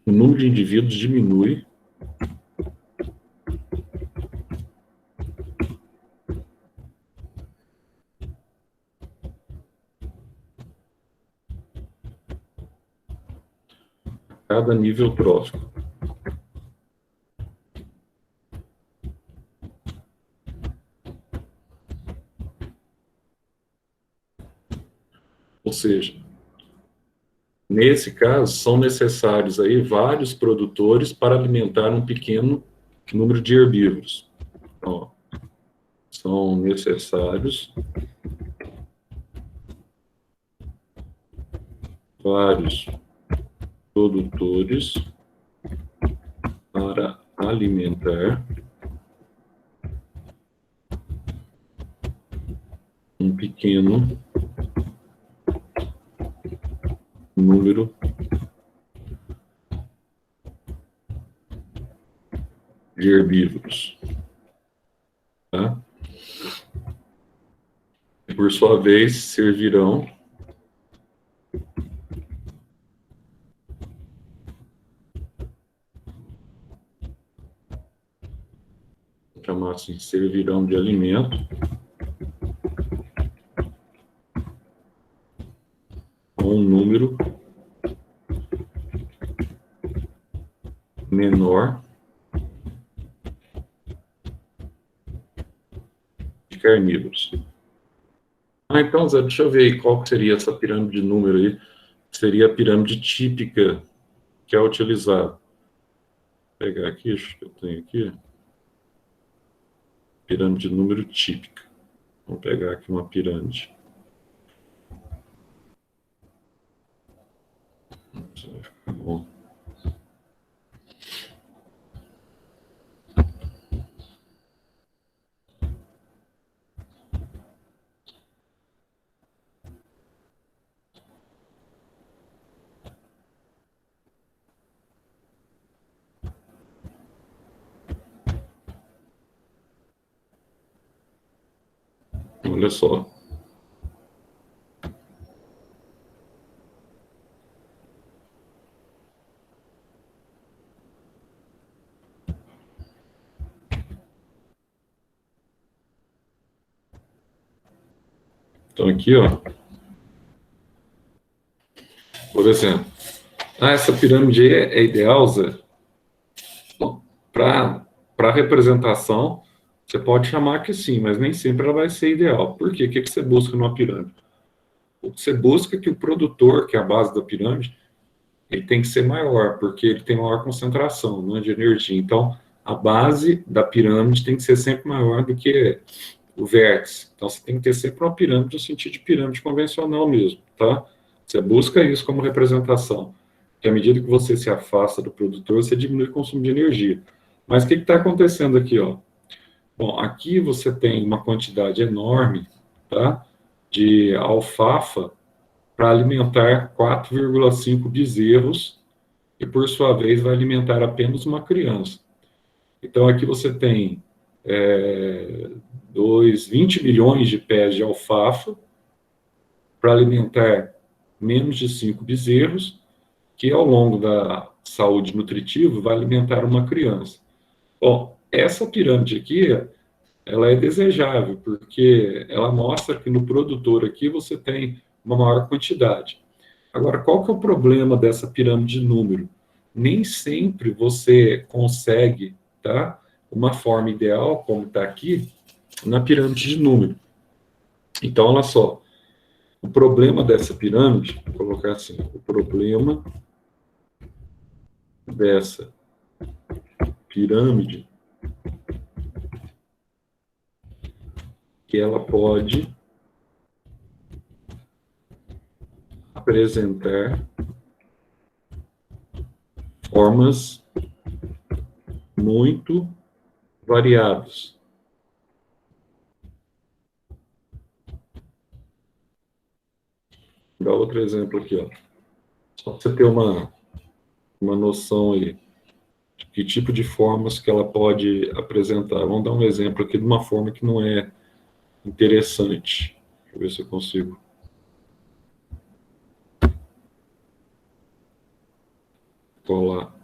o número de indivíduos diminui a cada nível trófico. Ou seja, nesse caso, são necessários aí vários produtores para alimentar um pequeno número de herbívoros. Então, são necessários vários produtores para alimentar um pequeno número de herbívoros, tá? E, por sua vez, servirão chamar assim, servirão de alimento com um número menor de carnívoros. Então, Zé, deixa eu ver aí qual que seria essa pirâmide de número aí. Seria a pirâmide típica que é utilizada. Vou pegar aqui, acho que eu tenho aqui. Pirâmide de número típica. Vamos pegar aqui uma pirâmide. Isso vai ficar bom. Olha só. Então aqui, ó. Por exemplo. Essa pirâmide aí é ideal, Zé. Para representação, você pode chamar que sim, mas nem sempre ela vai ser ideal. Por quê? O que você busca numa pirâmide? Você busca que o produtor, que é a base da pirâmide, ele tem que ser maior, porque ele tem maior concentração, né, de energia. Então, a base da pirâmide tem que ser sempre maior do que o vértice. Então, você tem que ter sempre uma pirâmide no sentido de pirâmide convencional mesmo, tá? Você busca isso como representação. Que à medida que você se afasta do produtor, você diminui o consumo de energia. Mas o que está acontecendo aqui, ó? Bom, aqui você tem uma quantidade enorme, tá, de alfafa para alimentar 4,5 bezerros, e por sua vez vai alimentar apenas uma criança. Então aqui você tem 20 milhões de pés de alfafa para alimentar menos de 5 bezerros, que ao longo da saúde nutritiva vai alimentar uma criança. Bom, essa pirâmide aqui, ela é desejável, porque ela mostra que no produtor aqui você tem uma maior quantidade. Agora, qual que é o problema dessa pirâmide de número? Nem sempre você consegue, tá, uma forma ideal, como está aqui, na pirâmide de número. Então, olha só, o problema dessa pirâmide, vou colocar assim, o problema dessa pirâmide que ela pode apresentar formas muito variadas. Vou dar outro exemplo aqui, ó. Só para você ter uma noção aí de que tipo de formas que ela pode apresentar. Vamos dar um exemplo aqui de uma forma que não é interessante. Deixa eu ver se eu consigo. Colar.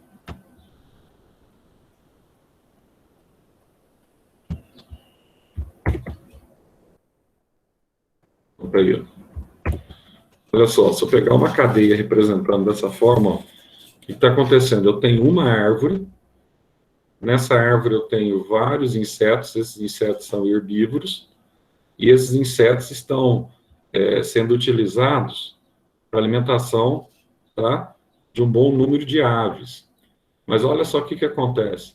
Olha só, se eu pegar uma cadeia representando dessa forma, ó, o que está acontecendo? Eu tenho uma árvore, nessa árvore eu tenho vários insetos, esses insetos são herbívoros, e esses insetos estão sendo utilizados para alimentação, tá, de um bom número de aves. Mas olha só o que acontece.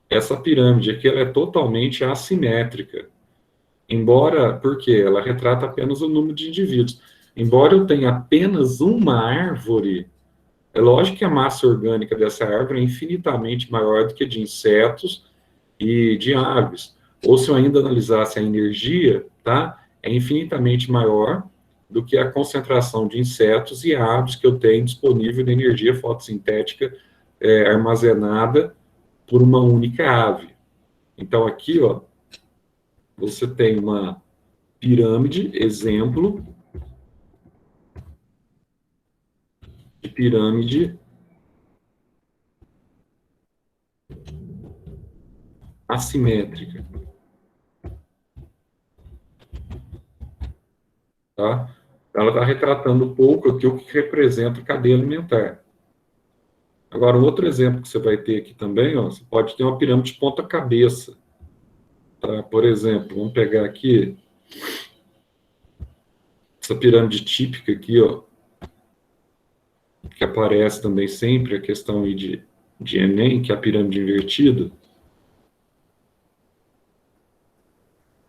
Essa pirâmide aqui ela é totalmente assimétrica. Embora, porque ela retrata apenas o número de indivíduos. Embora eu tenha apenas uma árvore, é lógico que a massa orgânica dessa árvore é infinitamente maior do que de insetos e de aves. Ou se eu ainda analisasse a energia, tá? É infinitamente maior do que a concentração de insetos e aves que eu tenho disponível de energia fotossintética armazenada por uma única ave. Então, aqui, ó, você tem uma pirâmide, exemplo de pirâmide assimétrica, tá? Ela está retratando um pouco aqui o que representa a cadeia alimentar. Agora, um outro exemplo que você vai ter aqui também, ó, você pode ter uma pirâmide de ponta cabeça, tá? Por exemplo, vamos pegar aqui essa pirâmide típica aqui, ó, que aparece também sempre, a questão aí de Enem, que é a pirâmide invertida.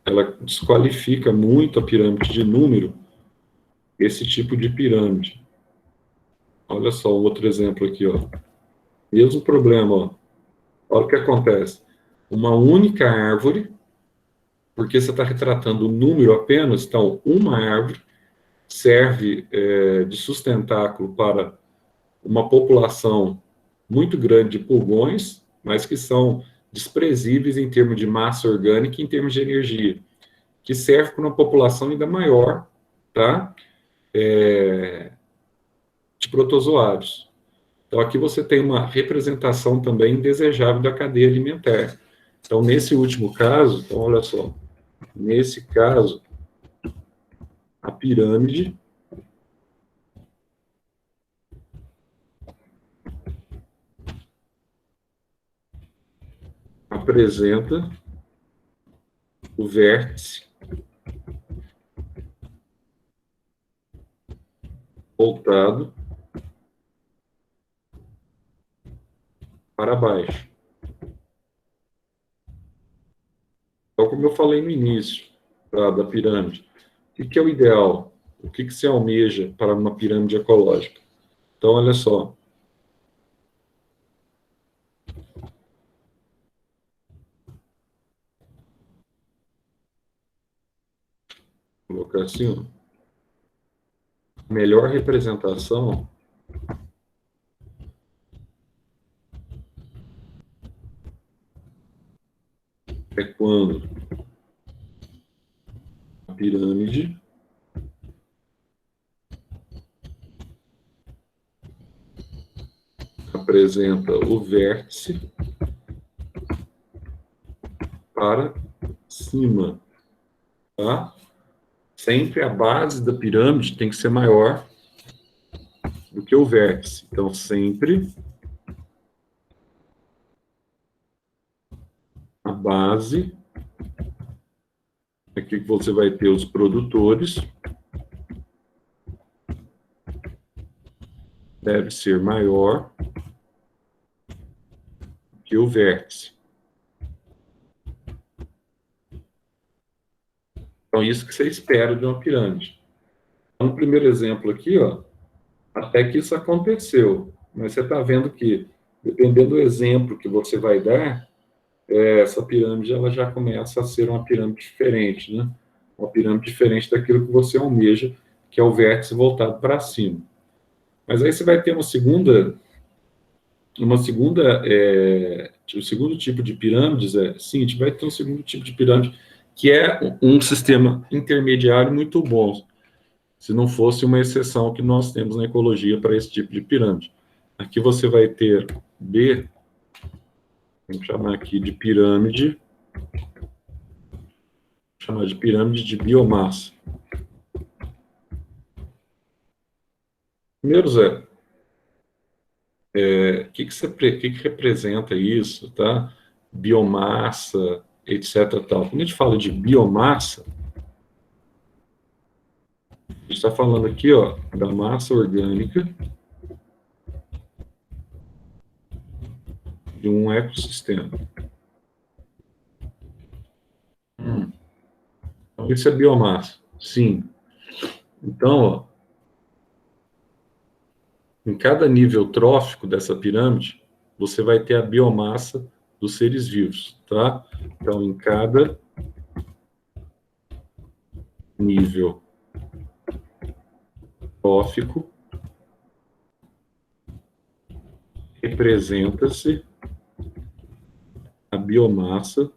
Ela desqualifica muito a pirâmide de número, esse tipo de pirâmide. Olha só um outro exemplo aqui, ó. Mesmo problema, ó. Olha o que acontece. Uma única árvore, porque você está retratando o número apenas, então, uma árvore serve de sustentáculo para uma população muito grande de pulgões, mas que são desprezíveis em termos de massa orgânica e em termos de energia, que serve para uma população ainda maior, tá? De protozoários. Então, aqui você tem uma representação também indesejável da cadeia alimentar. Então, nesse último caso, então, olha só, nesse caso, a pirâmide apresenta o vértice voltado para baixo. Então, como eu falei no início da pirâmide, o que é o ideal? O que se almeja para uma pirâmide ecológica? Então, olha só. Vou colocar assim, ó. A melhor representação é quando a pirâmide apresenta o vértice para cima, tá? Sempre a base da pirâmide tem que ser maior do que o vértice. Então, sempre a base, aqui que você vai ter os produtores, deve ser maior que o vértice. Então, isso que você espera de uma pirâmide. Então, no primeiro exemplo aqui, ó, até que isso aconteceu, mas você está vendo que, dependendo do exemplo que você vai dar, essa pirâmide ela já começa a ser uma pirâmide diferente, né? Uma pirâmide diferente daquilo que você almeja, que é o vértice voltado para cima. Mas aí você vai ter o segundo tipo de pirâmides, sim, a gente vai ter um segundo tipo de pirâmide, que é um sistema intermediário muito bom, se não fosse uma exceção que nós temos na ecologia para esse tipo de pirâmide. Aqui você vai ter vamos chamar aqui de pirâmide, chamar de pirâmide de biomassa. Primeiro, Zé, que representa isso, tá? Biomassa, etc. Tal. Quando a gente fala de biomassa, A gente está falando aqui, ó, da massa orgânica de um ecossistema. Então, isso é biomassa. Sim. Então, ó, em cada nível trófico dessa pirâmide, você vai ter a biomassa dos seres vivos, tá? Então, em cada nível trófico, representa-se a biomassa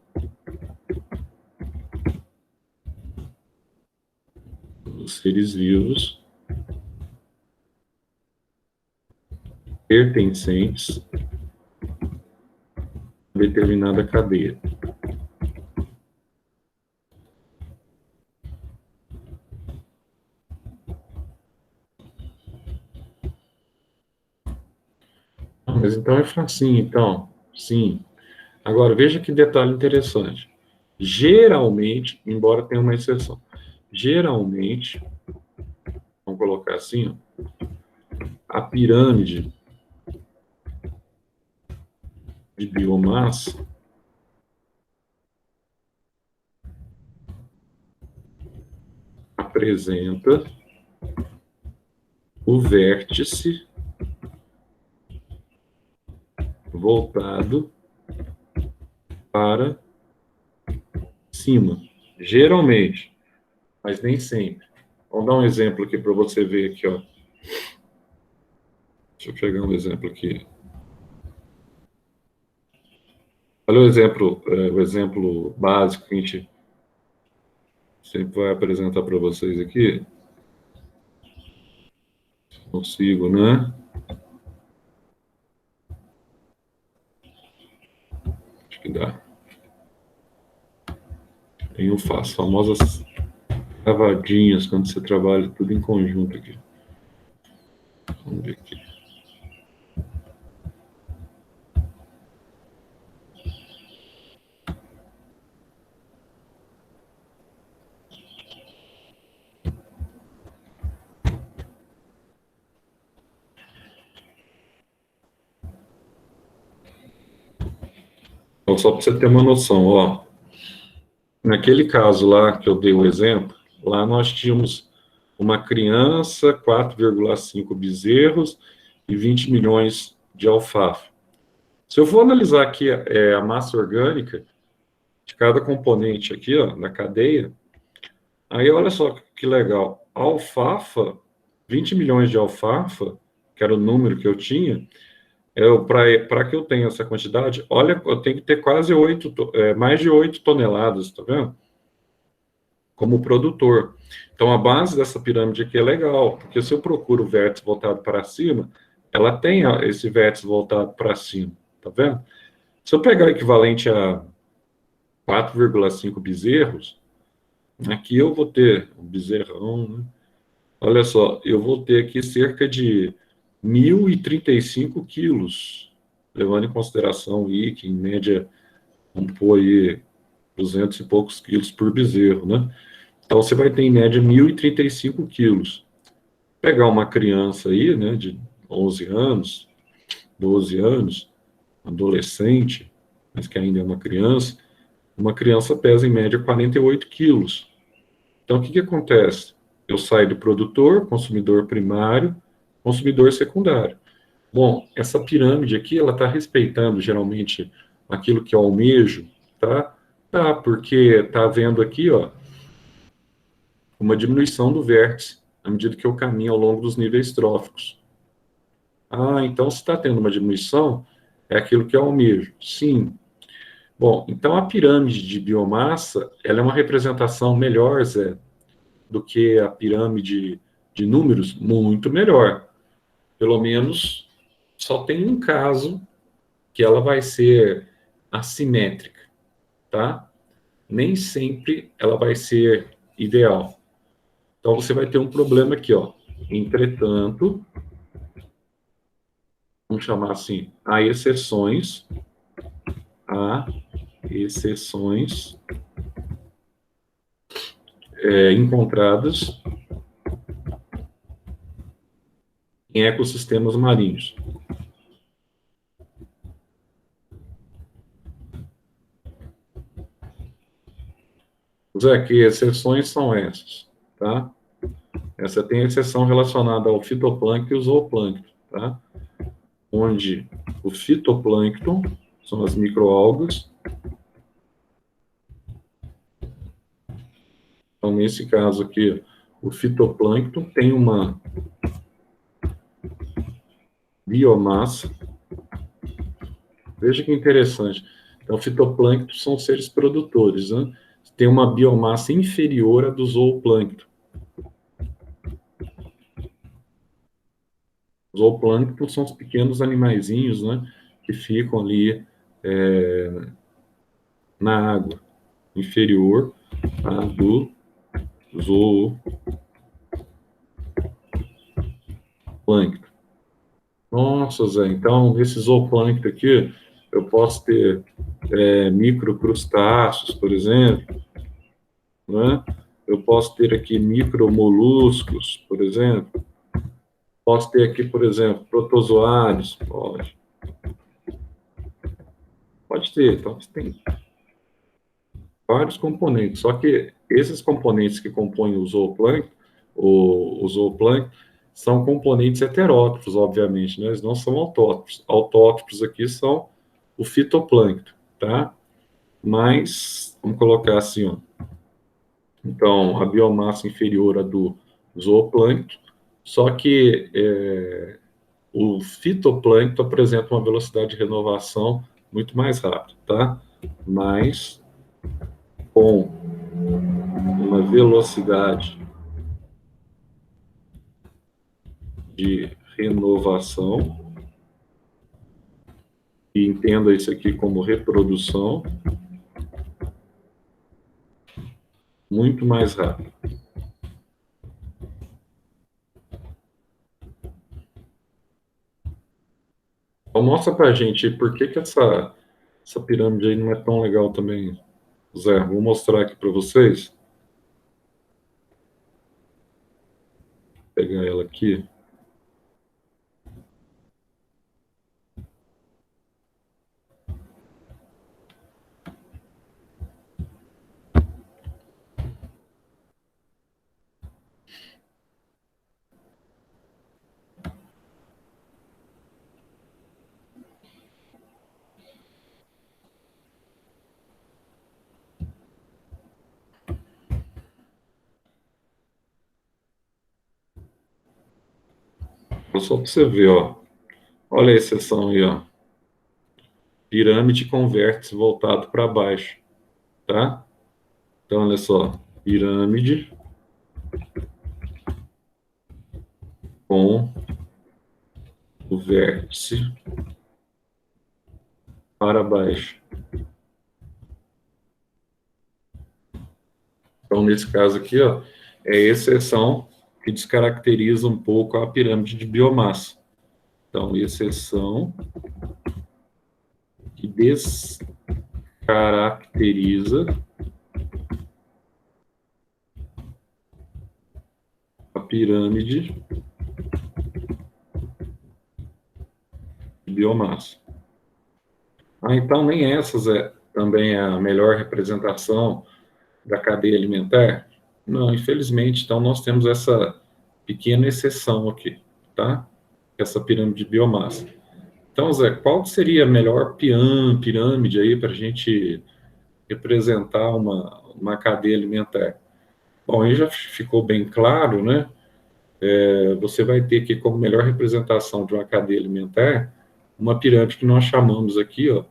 dos seres vivos pertencentes a determinada cadeia. Mas então é facinho, então. Sim. Agora, veja que detalhe interessante. Geralmente, embora tenha uma exceção, geralmente, vamos colocar assim, ó, a pirâmide de biomassa apresenta o vértice voltado para cima. Geralmente, mas nem sempre. Vamos dar um exemplo aqui para você ver aqui, ó. Deixa eu pegar um exemplo aqui. Olha o exemplo básico que a gente sempre vai apresentar para vocês aqui. Consigo, né? Acho que dá. Eu faço famosas cavadinhas quando você trabalha tudo em conjunto aqui. Vamos ver aqui. Então, só para você ter uma noção, ó. Naquele caso lá que eu dei o exemplo, lá nós tínhamos uma criança, 4,5 bezerros e 20 milhões de alfafa. Se eu for analisar aqui a massa orgânica de cada componente aqui, ó, na cadeia, aí olha só que legal. A alfafa, 20 milhões de alfafa, que era o número que eu tinha, para que eu tenha essa quantidade, olha, eu tenho que ter quase mais de 8 toneladas, tá vendo? Como produtor. Então, a base dessa pirâmide aqui é legal, porque se eu procuro o vértice voltado para cima, ela tem esse vértice voltado para cima, tá vendo? Se eu pegar o equivalente a 4,5 bezerros, aqui eu vou ter um bezerrão, né? Olha só, eu vou ter aqui cerca de 1.035 quilos, levando em consideração aí que, em média, vamos pôr aí 200 e poucos quilos por bezerro, né? Então, você vai ter, em média, 1.035 quilos. Pegar uma criança aí, né, de 11 anos, 12 anos, adolescente, mas que ainda é uma criança pesa, em média, 48 quilos. Então, o que acontece? Eu saio do produtor, consumidor primário, consumidor secundário. Bom, essa pirâmide aqui, ela está respeitando, geralmente, aquilo que eu almejo, tá? Tá, porque está havendo aqui, ó, uma diminuição do vértice, à medida que eu caminho ao longo dos níveis tróficos. Ah, então se está tendo uma diminuição, é aquilo que eu almejo. Sim. Bom, então a pirâmide de biomassa, ela é uma representação melhor, Zé, do que a pirâmide de números, muito melhor. Pelo menos só tem um caso que ela vai ser assimétrica, tá? Nem sempre ela vai ser ideal. Então você vai ter um problema aqui, ó. Entretanto, vamos chamar assim, há exceções encontradas em ecossistemas marinhos. Zé, que exceções são essas, tá? Essa tem exceção relacionada ao fitoplâncton e ao zooplâncton, tá? Onde o fitoplâncton são as microalgas. Então, nesse caso aqui, o fitoplâncton tem uma biomassa. Veja que interessante. Então, fitoplâncton são seres produtores, né? Tem uma biomassa inferior à do zooplâncton. Os zooplâncton são os pequenos animaizinhos, né? Que ficam ali na água inferior à do zooplâncton. Nossa, Zé, então esse zooplâncton aqui, eu posso ter microcrustáceos, por exemplo, né? Eu posso ter aqui micromoluscos, por exemplo. Posso ter aqui, por exemplo, protozoários, pode ter. Então, você tem vários componentes. Só que esses componentes que compõem o zooplâncton, são componentes heterótrofos, obviamente, né? Eles não são autótrofos. Autótrofos aqui são o fitoplâncton, tá? Mas, vamos colocar assim, ó. Então, a biomassa inferior à do zooplâncton, só que o fitoplâncton apresenta uma velocidade de renovação muito mais rápida, tá? Mas com uma velocidade de renovação, e entenda isso aqui como reprodução, muito mais rápido. Então, mostra pra gente por que essa pirâmide aí não é tão legal também, Zé. Vou mostrar aqui para vocês. Vou pegar ela aqui. Só para você ver, ó. Olha a exceção aí, ó. Pirâmide com vértice voltado para baixo, tá? Então, olha só. Pirâmide com o vértice para baixo. Então, nesse caso aqui, ó, é exceção que descaracteriza um pouco a pirâmide de biomassa. Então, exceção que descaracteriza a pirâmide de biomassa. Então, nem essas também é a melhor representação da cadeia alimentar? Não, infelizmente, então nós temos essa pequena exceção aqui, tá? Essa pirâmide de biomassa. Então, Zé, qual seria a melhor pirâmide aí para a gente representar uma cadeia alimentar? Bom, aí já ficou bem claro, né? Você vai ter aqui como melhor representação de uma cadeia alimentar uma pirâmide que nós chamamos aqui, ó,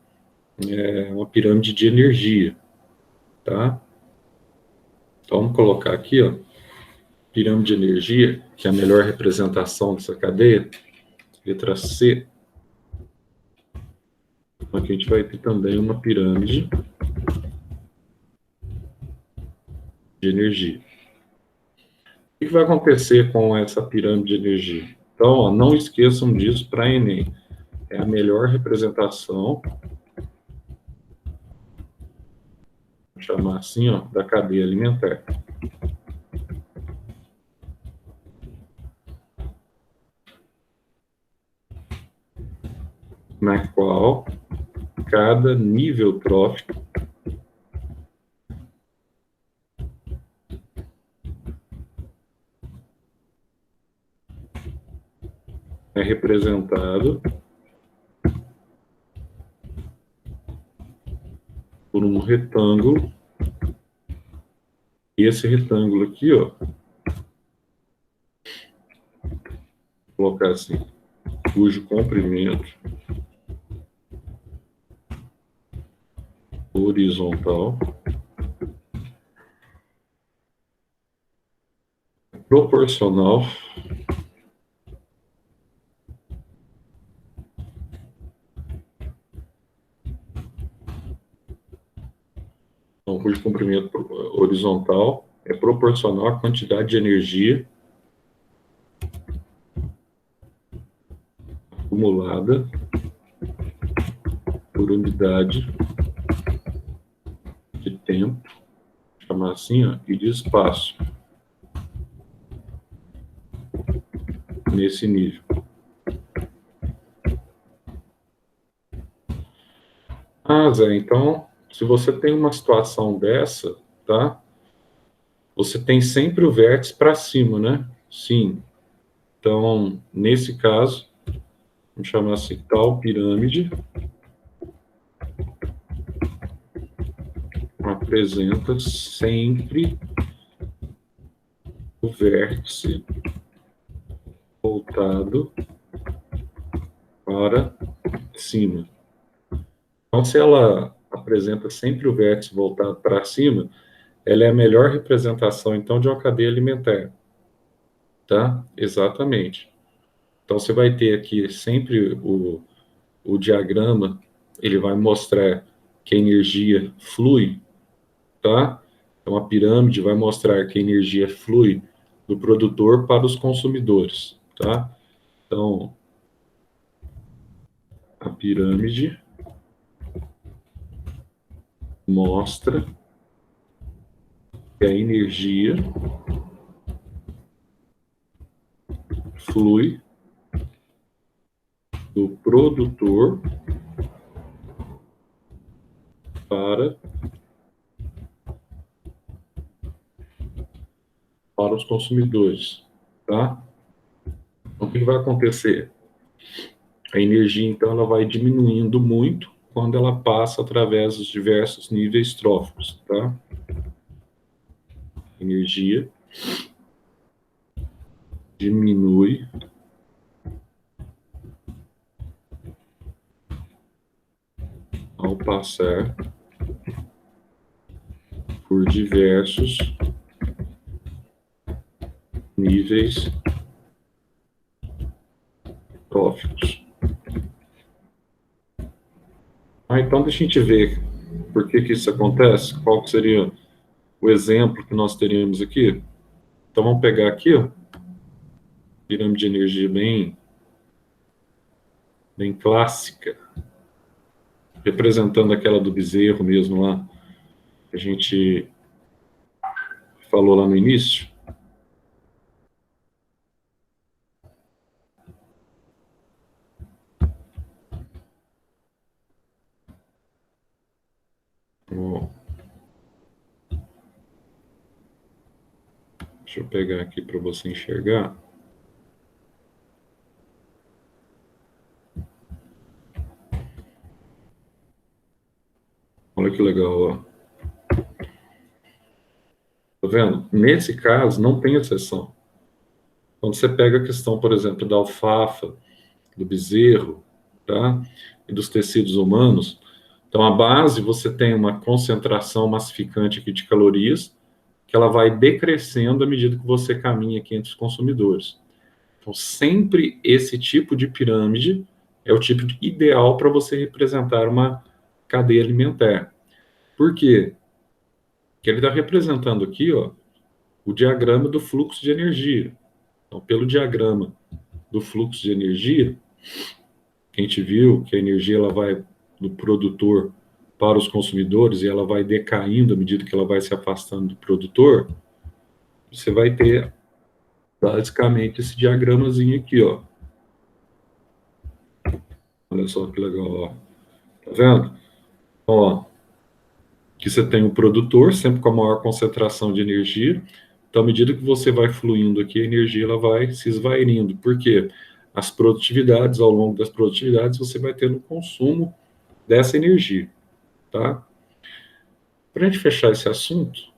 uma pirâmide de energia, tá? Então, vamos colocar aqui, ó, pirâmide de energia, que é a melhor representação dessa cadeia, letra C. Aqui a gente vai ter também uma pirâmide de energia. O que vai acontecer com essa pirâmide de energia? Então, ó, não esqueçam disso para Enem. É a melhor representação, vou chamar assim, ó, da cadeia alimentar. na qual cada nível trófico é representado por um retângulo, e esse retângulo aqui, ó, vou colocar assim, cujo comprimento horizontal é proporcional então, cujo comprimento horizontal é proporcional à quantidade de energia acumulada por unidade de tempo, chamar assim, ó, e de espaço, nesse nível. Ah, Zé, então, se você tem uma situação dessa, tá? Você tem sempre o vértice para cima, né? Sim. Então, nesse caso, vamos chamar assim, tal pirâmide apresenta sempre o vértice voltado para cima. Então, se ela apresenta sempre o vértice voltado para cima, ela é a melhor representação, então, de uma cadeia alimentar. Tá? Exatamente. Então, você vai ter aqui sempre o diagrama, ele vai mostrar que a energia flui, tá? Então, a pirâmide vai mostrar que a energia flui do produtor para os consumidores, tá? Então, a pirâmide mostra que a energia flui do produtor para os consumidores, tá? Então, o que vai acontecer? A energia, então, ela vai diminuindo muito quando ela passa através dos diversos níveis tróficos, tá? Energia diminui ao passar por diversos níveis tróficos. Então deixa a gente ver por que isso acontece, qual que seria o exemplo que nós teríamos aqui. Então vamos pegar aqui, ó, pirâmide de energia bem clássica, representando aquela do bezerro mesmo lá, que a gente falou lá no início. Deixa eu pegar aqui para você enxergar. Olha que legal, ó. Tá vendo? Nesse caso, não tem exceção. Quando você pega a questão, por exemplo, da alfafa, do bezerro, tá? E dos tecidos humanos, então a base você tem uma concentração massificante aqui de calorias, que ela vai decrescendo à medida que você caminha aqui entre os consumidores. Então, sempre esse tipo de pirâmide é o tipo ideal para você representar uma cadeia alimentar. Por quê? Porque ele está representando aqui, ó, o diagrama do fluxo de energia. Então, pelo diagrama do fluxo de energia, que a gente viu que a energia ela vai do produtor para os consumidores e ela vai decaindo à medida que ela vai se afastando do produtor, você vai ter basicamente esse diagramazinho aqui, ó. Olha só que legal, ó. Tá vendo? Ó, que você tem o produtor, sempre com a maior concentração de energia. Então, à medida que você vai fluindo aqui, a energia ela vai se esvairindo. Por quê? As produtividades, ao longo das produtividades, você vai tendo consumo dessa energia, tá? Para a gente fechar esse assunto,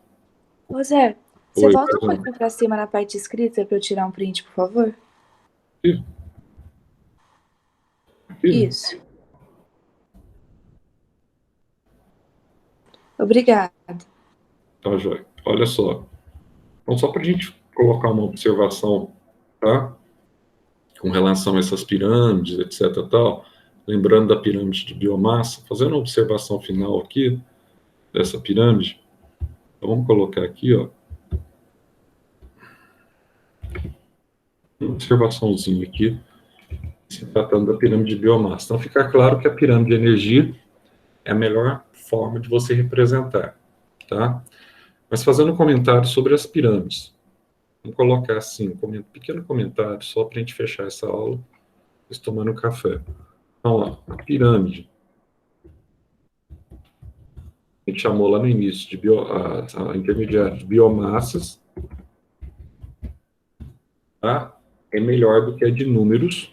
Ô Zé, você oi, volta um Fernando. pouquinho pra cima na parte escrita pra eu tirar um print, por favor? Aqui, aqui, Isso. Obrigada. tá, joia. Olha só. Então, só para a gente colocar uma observação, tá? Com relação a essas pirâmides, etc. Tal, lembrando da pirâmide de biomassa, fazendo uma observação final aqui dessa pirâmide, então, vamos colocar aqui, ó, uma observaçãozinha aqui, se tratando da pirâmide de biomassa. Então, fica claro que a pirâmide de energia é a melhor forma de você representar, tá? Mas fazendo um comentário sobre as pirâmides, vamos colocar assim, um pequeno comentário só para a gente fechar essa aula, tomando um café. Então, ó, a pirâmide, a gente chamou lá no início de a intermediária de biomassas, tá? É melhor do que a de números.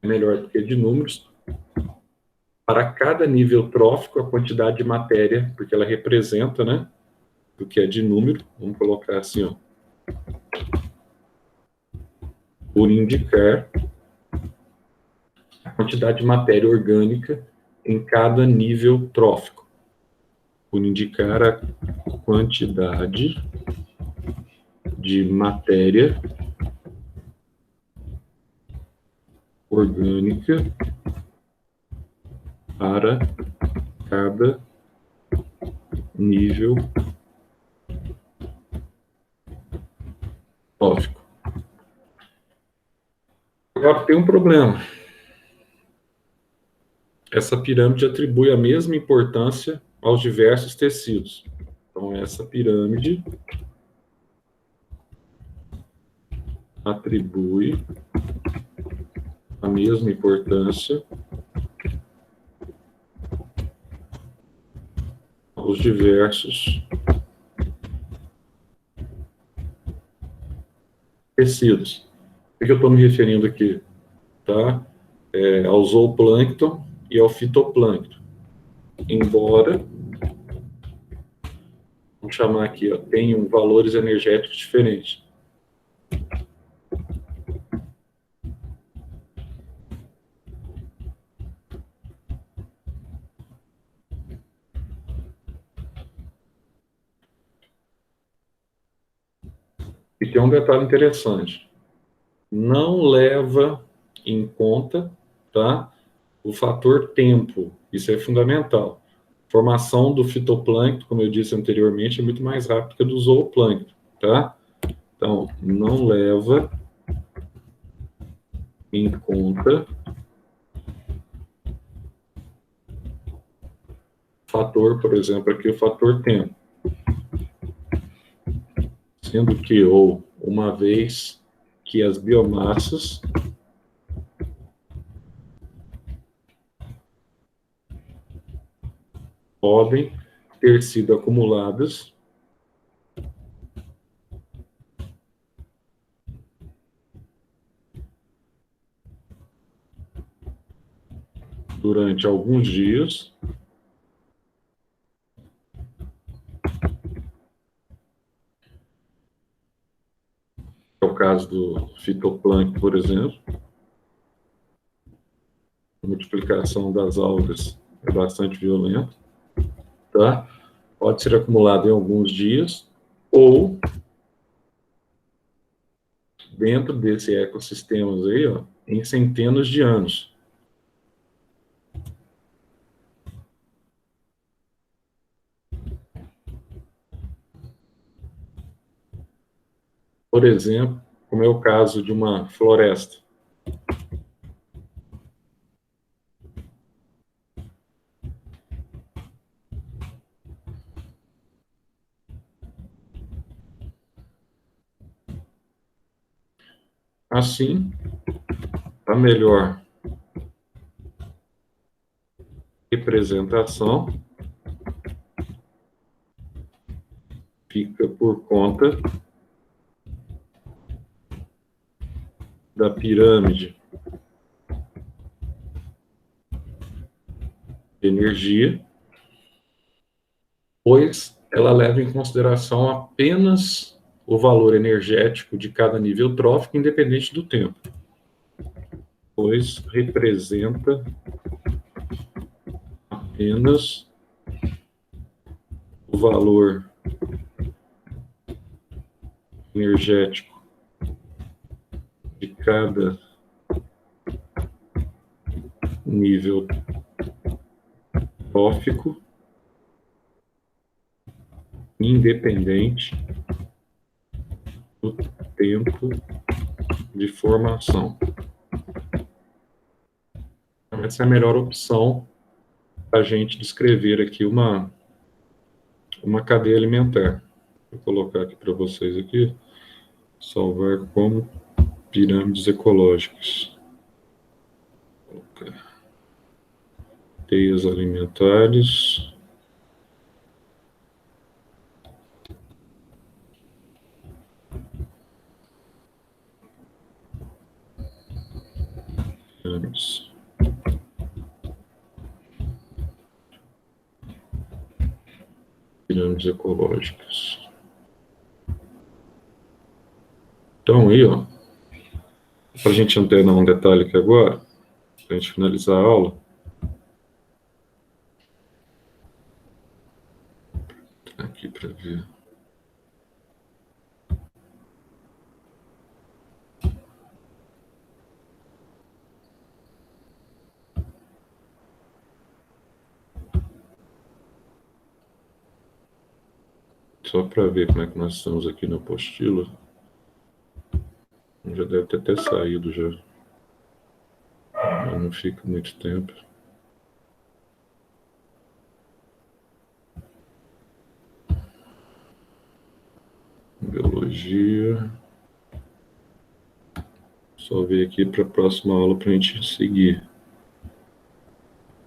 É melhor do que a de números. Para cada nível trófico, a quantidade de matéria, porque ela representa, né? Do que é de número. Vamos colocar assim, ó. Por indicar a quantidade de matéria orgânica em cada nível trófico. Por indicar a quantidade de matéria orgânica para cada nível trófico. Agora tem um problema. Essa pirâmide atribui a mesma importância aos diversos tecidos. Então, essa pirâmide atribui a mesma importância aos diversos tecidos. O que eu estou me referindo aqui? Tá? Ao zooplâncton e ao fitoplâncton. Embora, vamos chamar aqui, ó, tenham valores energéticos diferentes. E tem um detalhe interessante. Não leva em conta, tá, o fator tempo. Isso é fundamental. A formação do fitoplâncton, como eu disse anteriormente, é muito mais rápida que a do zooplâncton, tá? Então, não leva em conta fator, por exemplo, aqui o fator tempo. Sendo que, ou uma vez que as biomassas podem ter sido acumuladas durante alguns dias, é o caso do fitoplâncton, por exemplo, a multiplicação das algas é bastante violenta, tá? Pode ser acumulado em alguns dias, ou dentro desse ecossistema aí, ó, em centenas de anos. Por exemplo, como é o caso de uma floresta. Assim, a melhor representação fica por conta da pirâmide de energia, pois ela leva em consideração apenas o valor energético de cada nível trófico, independente do tempo, pois representa apenas o valor energético de cada nível trófico, independente do tempo de formação. Então, essa é a melhor opção para a gente descrever aqui uma cadeia alimentar. Vou colocar aqui para vocês aqui, salvar como pirâmides ecológicas. Teias alimentares. Pirâmides ecológicas. Então, aí, ó, para a gente antenar um detalhe aqui agora, para a gente finalizar a aula. Aqui para ver. Só para ver como é que nós estamos aqui na apostila. Já deve ter até saído já. Mas não fica muito tempo. Biologia. Só ver aqui para a próxima aula para a gente seguir.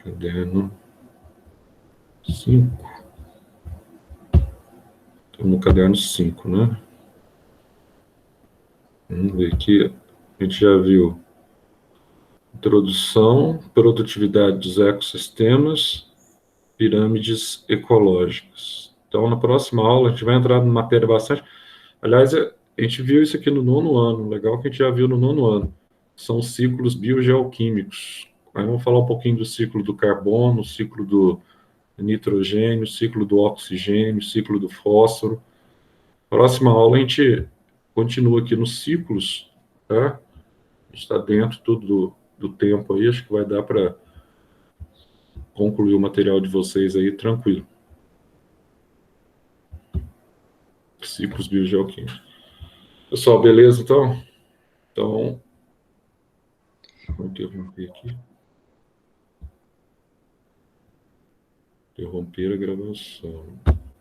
Caderno 5. Estamos no caderno 5, né? Vamos ver aqui. A gente já viu introdução, produtividade dos ecossistemas, pirâmides ecológicas. Então, na próxima aula, a gente vai entrar numa matéria bastante. Aliás, a gente viu isso aqui no 9º ano. Legal que a gente já viu no 9º ano. São ciclos biogeoquímicos. Aí vamos falar um pouquinho do ciclo do carbono, o ciclo do nitrogênio, o ciclo do oxigênio, o ciclo do fósforo. Próxima aula a gente continua aqui nos ciclos, tá? A gente está dentro tudo do tempo aí, acho que vai dar para concluir o material de vocês aí tranquilo. Ciclos biogeoquímicos. Pessoal, beleza então? Então, vou interromper aqui. Interromper a gravação.